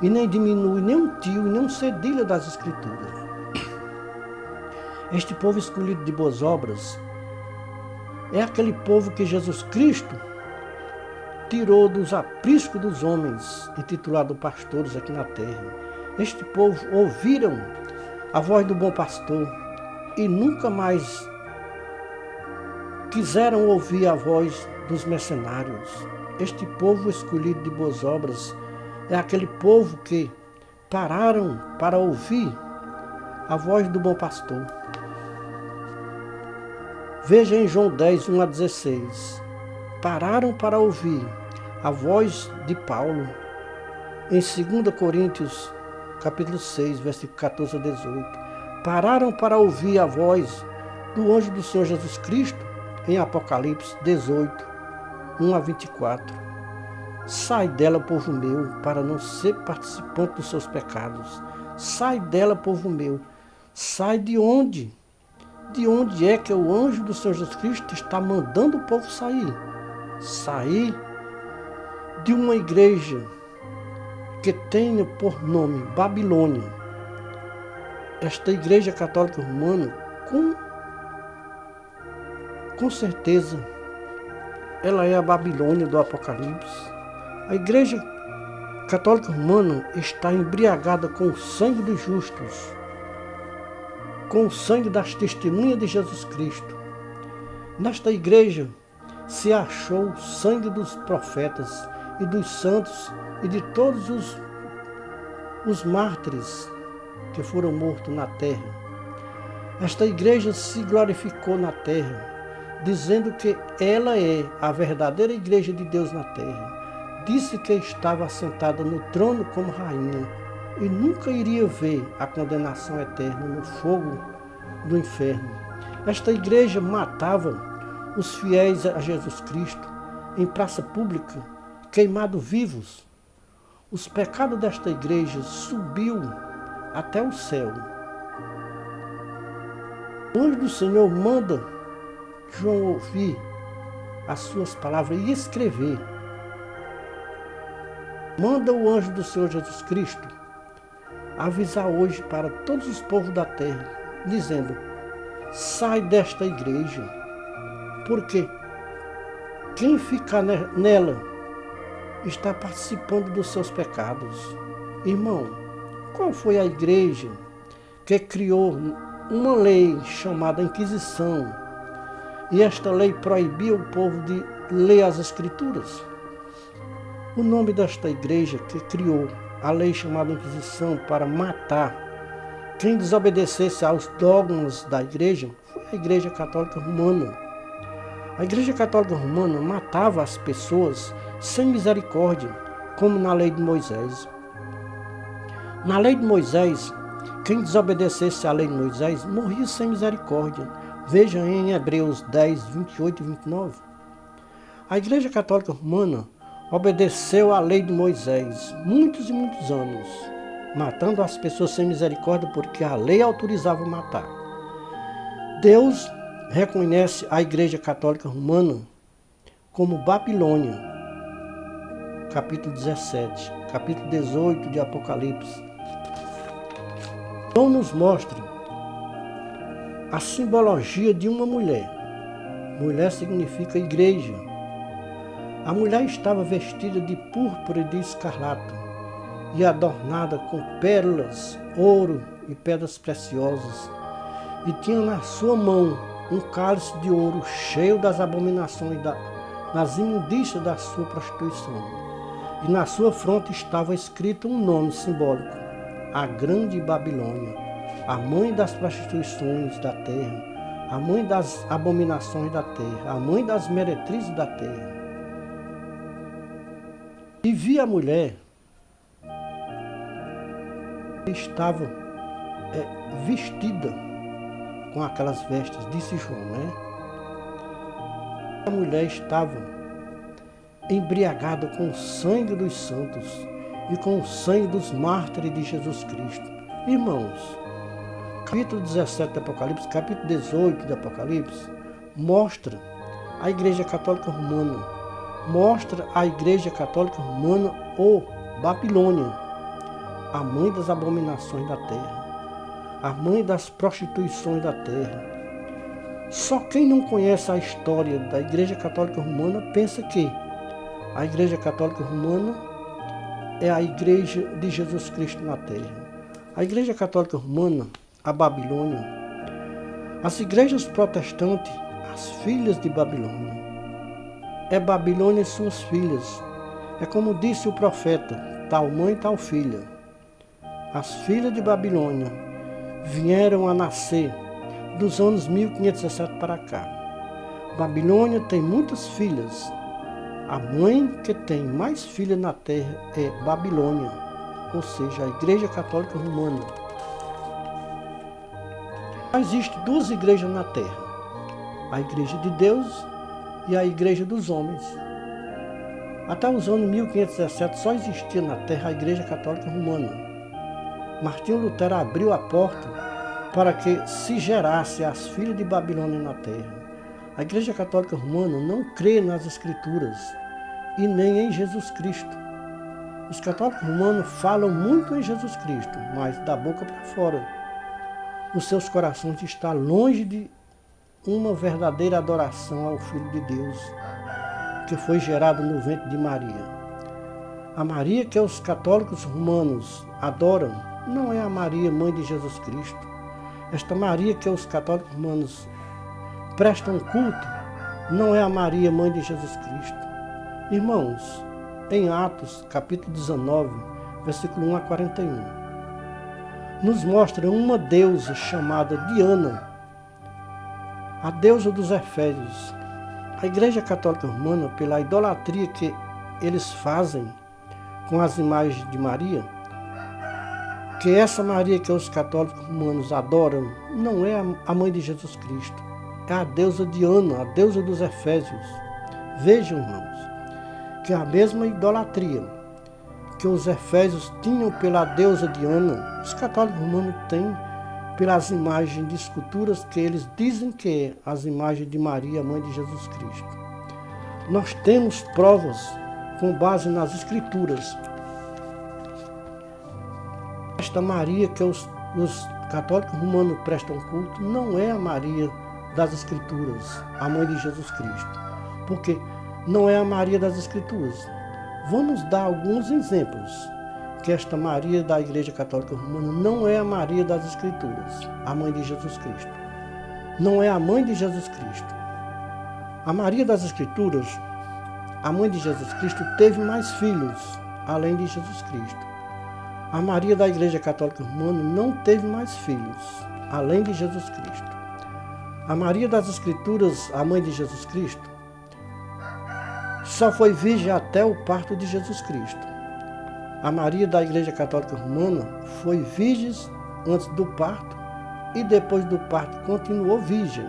e nem diminui nem um tio e nem um cedilha das Escrituras. Este povo escolhido de boas obras é aquele povo que Jesus Cristo tirou dos apriscos dos homens, intitulado pastores aqui na terra. Este povo ouviram a voz do bom pastor e nunca mais quiseram ouvir a voz dos mercenários. Este povo escolhido de boas obras é aquele povo que pararam para ouvir a voz do bom pastor. Veja em João 10, 1 a 16. Pararam para ouvir a voz de Paulo. Em 2 Coríntios, capítulo 6, versículo 14 a 18. Pararam para ouvir a voz do anjo do Senhor Jesus Cristo em Apocalipse 18, 1 a 24. Sai dela, povo meu, para não ser participante dos seus pecados. Sai dela, povo meu. Sai de onde? De onde é que o anjo do Senhor Jesus Cristo está mandando o povo sair? Sair de uma igreja que tenha por nome Babilônia. Esta igreja católica romana, com certeza, ela é a Babilônia do Apocalipse. A igreja católica romana está embriagada com o sangue dos justos, com o sangue das testemunhas de Jesus Cristo. Nesta igreja se achou o sangue dos profetas e dos santos e de todos os mártires que foram mortos na terra. Esta igreja se glorificou na terra, dizendo que ela é a verdadeira igreja de Deus na terra. Disse que estava assentada no trono como rainha e nunca iria ver a condenação eterna no fogo do inferno. Esta igreja matava os fiéis a Jesus Cristo em praça pública, queimados vivos. Os pecados desta igreja subiu até o céu. O anjo do Senhor manda João ouvir as suas palavras e escrever. Manda o anjo do Senhor Jesus Cristo avisar hoje para todos os povos da terra, dizendo: sai desta igreja, porque quem ficar nela está participando dos seus pecados. Irmão, qual foi a igreja que criou uma lei chamada Inquisição, e esta lei proibia o povo de ler as Escrituras? O nome desta igreja que criou a lei chamada Inquisição para matar quem desobedecesse aos dogmas da igreja foi a Igreja Católica Romana. A Igreja Católica Romana matava as pessoas sem misericórdia, como na lei de Moisés. Na lei de Moisés, quem desobedecesse à lei de Moisés morria sem misericórdia. Veja em Hebreus 10, 28 e 29. A Igreja Católica Romana obedeceu à lei de Moisés muitos e muitos anos, matando as pessoas sem misericórdia porque a lei autorizava matar. Deus reconhece a Igreja Católica Romana como Babilônia, capítulo 17, capítulo 18 de Apocalipse. Então nos mostra a simbologia de uma mulher. Mulher significa igreja. A mulher estava vestida de púrpura e de escarlata e adornada com pérolas, ouro e pedras preciosas, e tinha na sua mão um cálice de ouro cheio das abominações das imundícias da sua prostituição. E na sua fronte estava escrito um nome simbólico: a Grande Babilônia, a mãe das prostituições da terra, a mãe das abominações da terra, a mãe das meretrizes da terra. E vi a mulher que estava vestida com aquelas vestes, disse João, né? A mulher estava embriagada com o sangue dos santos e com o sangue dos mártires de Jesus Cristo. Irmãos, capítulo 17 do Apocalipse, capítulo 18 do Apocalipse, mostra a Igreja Católica Romana, mostra a Igreja Católica Romana ou Babilônia, a mãe das abominações da terra, a mãe das prostituições da terra. Só quem não conhece a história da Igreja Católica Romana pensa que a Igreja Católica Romana é a Igreja de Jesus Cristo na terra. A Igreja Católica Romana, a Babilônia, as igrejas protestantes, as filhas de Babilônia. É Babilônia e suas filhas. É como disse o profeta, tal mãe, tal filha. As filhas de Babilônia vieram a nascer dos anos 1517 para cá. Babilônia tem muitas filhas. A mãe que tem mais filhas na terra é Babilônia, ou seja, a Igreja Católica Romana. Existem duas igrejas na terra, a Igreja de Deus e a Igreja dos homens. Até os anos 1517 só existia na terra a Igreja Católica Romana. Martinho Lutero abriu a porta para que se gerasse as filhas de Babilônia na terra. A Igreja Católica Romana não crê nas Escrituras e nem em Jesus Cristo. Os católicos romanos falam muito em Jesus Cristo, mas da boca para fora. Os seus corações estão longe de uma verdadeira adoração ao Filho de Deus, que foi gerado no ventre de Maria. A Maria que os católicos romanos adoram não é a Maria, mãe de Jesus Cristo. Esta Maria que os católicos romanos prestam culto não é a Maria, mãe de Jesus Cristo. Irmãos, em Atos, capítulo 19, versículo 1 a 41, nos mostra uma deusa chamada Diana, a deusa dos Efésios. A Igreja Católica Romana, pela idolatria que eles fazem com as imagens de Maria, que essa Maria que os católicos romanos adoram, não é a mãe de Jesus Cristo, é a deusa Diana, a deusa dos Efésios. Vejam, irmãos, que a mesma idolatria que os Efésios tinham pela deusa Diana, os católicos romanos têm pelas imagens de esculturas que eles dizem que é as imagens de Maria, mãe de Jesus Cristo. Nós temos provas com base nas Escrituras. Esta Maria que os católicos romanos prestam culto não é a Maria das Escrituras, a mãe de Jesus Cristo, porque não é a Maria das Escrituras. Vamos dar alguns exemplos que esta Maria da Igreja Católica Romana não é a Maria das Escrituras, a mãe de Jesus Cristo. Não é a mãe de Jesus Cristo. A Maria das Escrituras, a mãe de Jesus Cristo, teve mais filhos, além de Jesus Cristo. A Maria da Igreja Católica Romana não teve mais filhos, além de Jesus Cristo. A Maria das Escrituras, a mãe de Jesus Cristo, só foi virgem até o parto de Jesus Cristo. A Maria da Igreja Católica Romana foi virgem antes do parto e depois do parto continuou virgem.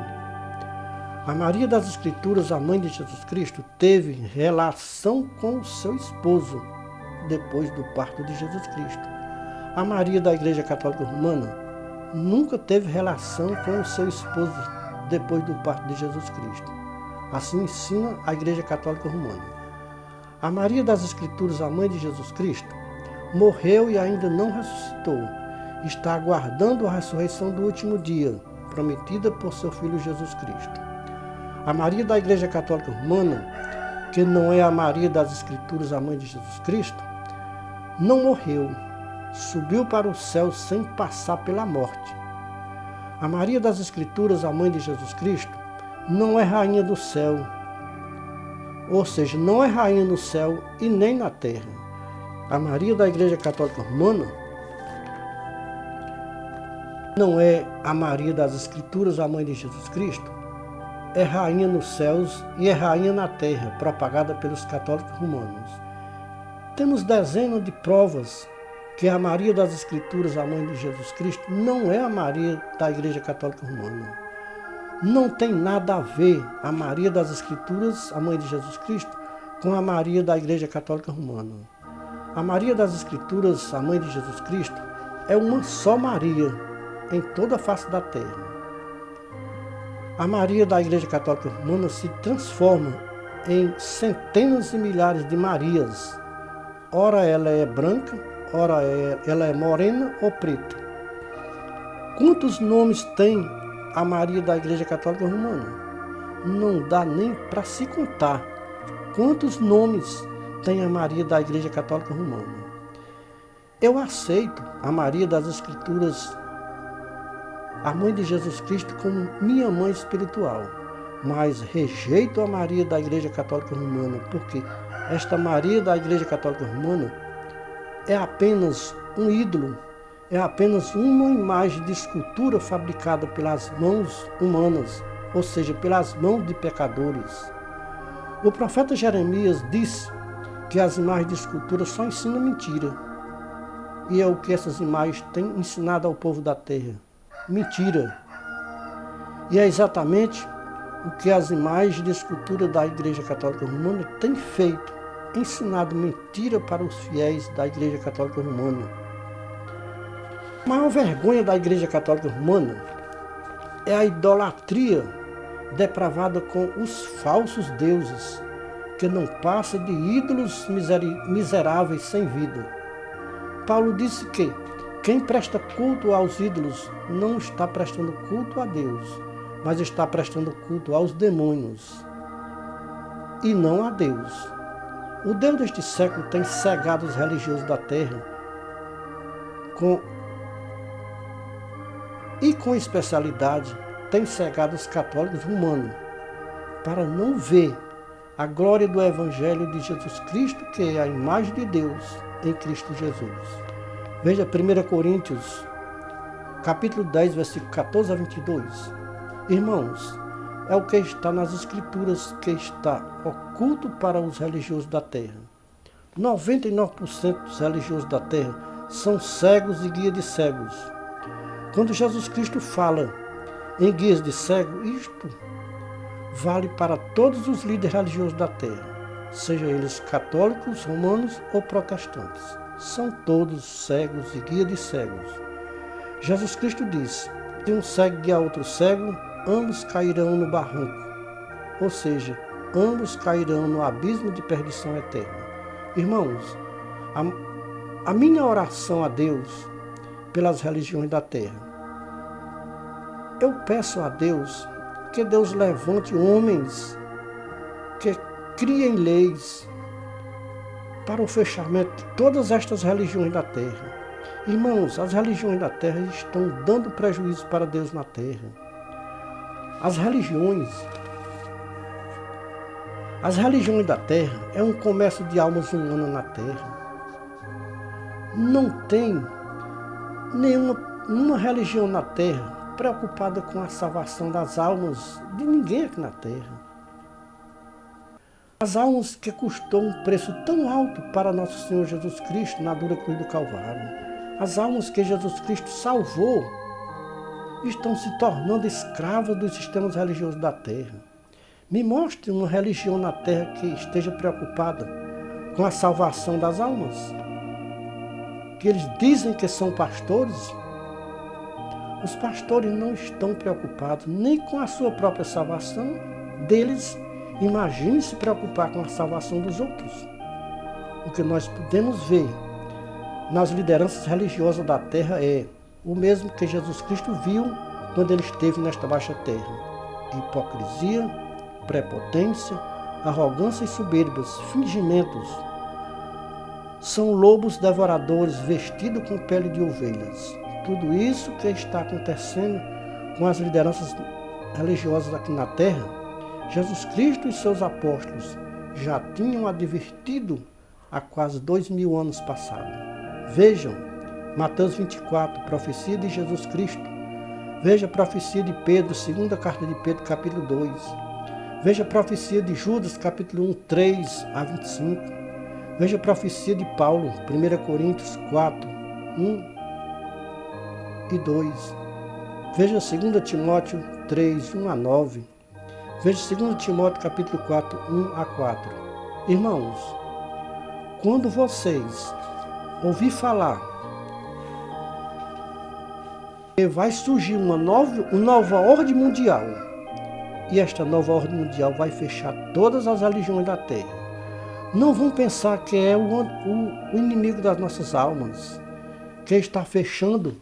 A Maria das Escrituras, a mãe de Jesus Cristo, teve relação com o seu esposo depois do parto de Jesus Cristo. A Maria da Igreja Católica Romana nunca teve relação com o seu esposo depois do parto de Jesus Cristo. Assim ensina a Igreja Católica Romana. A Maria das Escrituras, a mãe de Jesus Cristo, morreu e ainda não ressuscitou. Está aguardando a ressurreição do último dia, prometida por seu Filho Jesus Cristo. A Maria da Igreja Católica Romana, que não é a Maria das Escrituras, a mãe de Jesus Cristo, não morreu, subiu para o céu sem passar pela morte. A Maria das Escrituras, a mãe de Jesus Cristo, não é rainha do céu, ou seja, não é rainha no céu e nem na terra. A Maria da Igreja Católica Romana não é a Maria das Escrituras, a mãe de Jesus Cristo, é rainha nos céus e é rainha na terra, propagada pelos católicos romanos. Temos dezenas de provas que a Maria das Escrituras, a mãe de Jesus Cristo, não é a Maria da Igreja Católica Romana. Não tem nada a ver a Maria das Escrituras, a mãe de Jesus Cristo, com a Maria da Igreja Católica Romana. A Maria das Escrituras, a mãe de Jesus Cristo, é uma só Maria em toda a face da terra. A Maria da Igreja Católica Romana se transforma em centenas e milhares de Marias. Ora ela é branca, ora ela é morena ou preta. Quantos nomes tem a Maria da Igreja Católica Romana? Não dá nem para se contar quantos nomes tem a Maria da Igreja Católica Romana. Eu aceito a Maria das Escrituras, a mãe de Jesus Cristo, como minha mãe espiritual, mas rejeito a Maria da Igreja Católica Romana, porque esta Maria da Igreja Católica Romana é apenas um ídolo, é apenas uma imagem de escultura fabricada pelas mãos humanas, ou seja, pelas mãos de pecadores. O profeta Jeremias disse que as imagens de escultura só ensinam mentira. E é o que essas imagens têm ensinado ao povo da terra. Mentira. E é exatamente o que as imagens de escultura da Igreja Católica Romana têm feito. Ensinado mentira para os fiéis da Igreja Católica Romana. A maior vergonha da Igreja Católica Romana é a idolatria depravada com os falsos deuses, que não passa de ídolos miseráveis sem vida. Paulo disse que quem presta culto aos ídolos não está prestando culto a Deus, mas está prestando culto aos demônios e não a Deus. O Deus deste século tem cegado os religiosos da terra com especialidade tem cegado os católicos romanos para não ver a glória do Evangelho de Jesus Cristo, que é a imagem de Deus em Cristo Jesus. Veja 1 Coríntios, capítulo 10, versículo 14 a 22. Irmãos, é o que está nas Escrituras que está oculto para os religiosos da terra. 99% dos religiosos da terra são cegos e guia de cegos. Quando Jesus Cristo fala em guias de cego, isto vale para todos os líderes religiosos da terra, sejam eles católicos, romanos ou protestantes. São todos cegos e guia de cegos. Jesus Cristo disse: se um cego guiar outro cego, ambos cairão no barranco, ou seja, ambos cairão no abismo de perdição eterna. Irmãos, a minha oração a Deus pelas religiões da terra, eu peço a Deus que Deus levante homens que criem leis para o fechamento de todas estas religiões da terra. Irmãos, as religiões da terra estão dando prejuízo para Deus na terra. As religiões da terra é um comércio de almas humanas na terra. Não tem nenhuma religião na terra preocupada com a salvação das almas de ninguém aqui na terra. As almas que custou um preço tão alto para nosso Senhor Jesus Cristo na dura cruz do Calvário. As almas que Jesus Cristo salvou estão se tornando escravas dos sistemas religiosos da terra. Me mostre uma religião na terra que esteja preocupada com a salvação das almas. Que eles dizem que são pastores. Os pastores não estão preocupados nem com a sua própria salvação deles. Imagine se preocupar com a salvação dos outros. O que nós podemos ver nas lideranças religiosas da terra é o mesmo que Jesus Cristo viu quando ele esteve nesta baixa terra. Hipocrisia, prepotência, arrogância e soberbas, fingimentos. São lobos devoradores vestidos com pele de ovelhas. Tudo isso que está acontecendo com as lideranças religiosas aqui na terra, Jesus Cristo e seus apóstolos já tinham advertido há quase 2000 anos passados. Vejam, Mateus 24, profecia de Jesus Cristo. Veja a profecia de Pedro, segunda carta de Pedro, capítulo 2. Veja a profecia de Judas, capítulo 1, 3 a 25. Veja a profecia de Paulo, 1 Coríntios 4, 1 e 2. Veja 2 Timóteo 3, 1 a 9. Veja 2 Timóteo capítulo 4, 1 a 4. Irmãos, quando vocês ouvi falar que vai surgir uma nova ordem mundial. E esta nova ordem mundial vai fechar todas as religiões da Terra. Não vão pensar que é o inimigo das nossas almas, que está fechando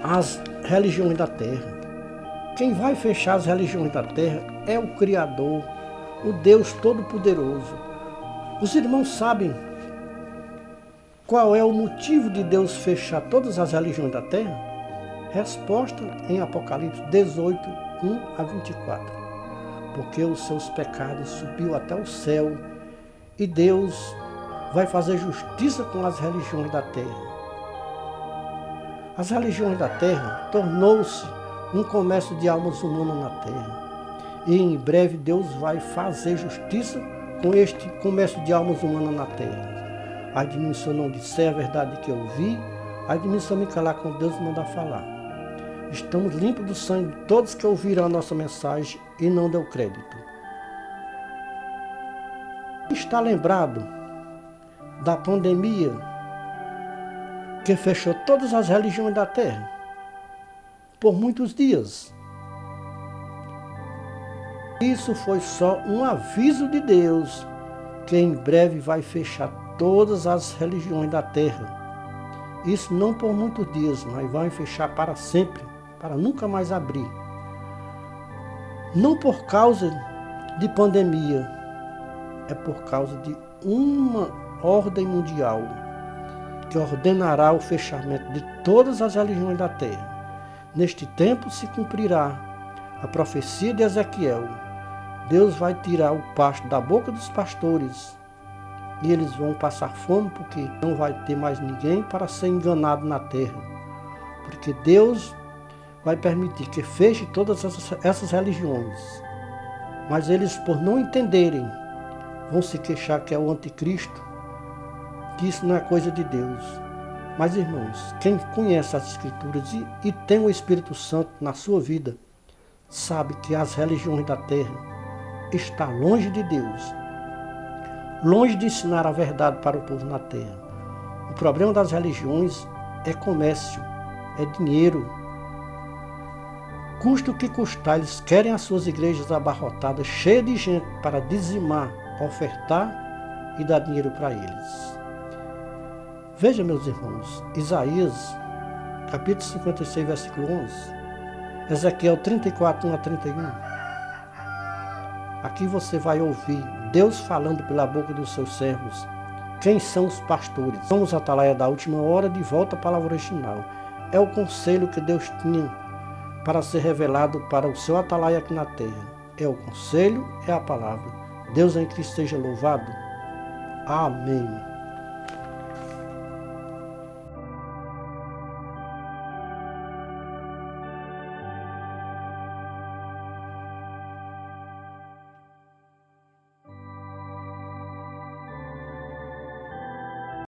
as religiões da Terra. Quem vai fechar as religiões da Terra é o Criador, o Deus Todo-Poderoso. Os irmãos sabem qual é o motivo de Deus fechar todas as religiões da Terra? Resposta em Apocalipse 18, 1 a 24. Porque os seus pecados subiu até o céu e Deus vai fazer justiça com as religiões da Terra. As religiões da Terra tornou-se um comércio de almas humanas na Terra. E em breve Deus vai fazer justiça com este comércio de almas humanas na Terra. Ai de mim se eu não disser a verdade que eu vi, ai de mim se eu me calar quando Deus mandar falar. Estamos limpos do sangue de todos que ouviram a nossa mensagem e não deu crédito. Está lembrado da pandemia que fechou todas as religiões da Terra por muitos dias? Isso foi só um aviso de Deus que em breve vai fechar todas as religiões da Terra. Isso não por muitos dias, mas vai fechar para sempre, para nunca mais abrir. Não por causa de pandemia, é por causa de uma ordem mundial que ordenará o fechamento de todas as religiões da Terra. Neste tempo se cumprirá a profecia de Ezequiel. Deus vai tirar o pasto da boca dos pastores e eles vão passar fome porque não vai ter mais ninguém para ser enganado na terra. Porque Deus vai permitir que feche todas essas religiões. Mas eles, por não entenderem, vão se queixar que é o anticristo, que isso não é coisa de Deus. Mas, irmãos, quem conhece as Escrituras e tem o Espírito Santo na sua vida, sabe que as religiões da terra estão longe de Deus, longe de ensinar a verdade para o povo na terra. O problema das religiões é comércio, é dinheiro. Custa o que custar, eles querem as suas igrejas abarrotadas, cheias de gente para dizimar, ofertar e dar dinheiro para eles. Veja, meus irmãos, Isaías, capítulo 56, versículo 11, Ezequiel 34, 1 a 31. Aqui você vai ouvir Deus falando pela boca dos seus servos. Quem são os pastores? Vamos à Atalaia da última hora, de volta à palavra original. É o conselho que Deus tinha para ser revelado para o seu atalaia aqui na terra. É o conselho, é a palavra. Deus em Cristo seja louvado. Amém.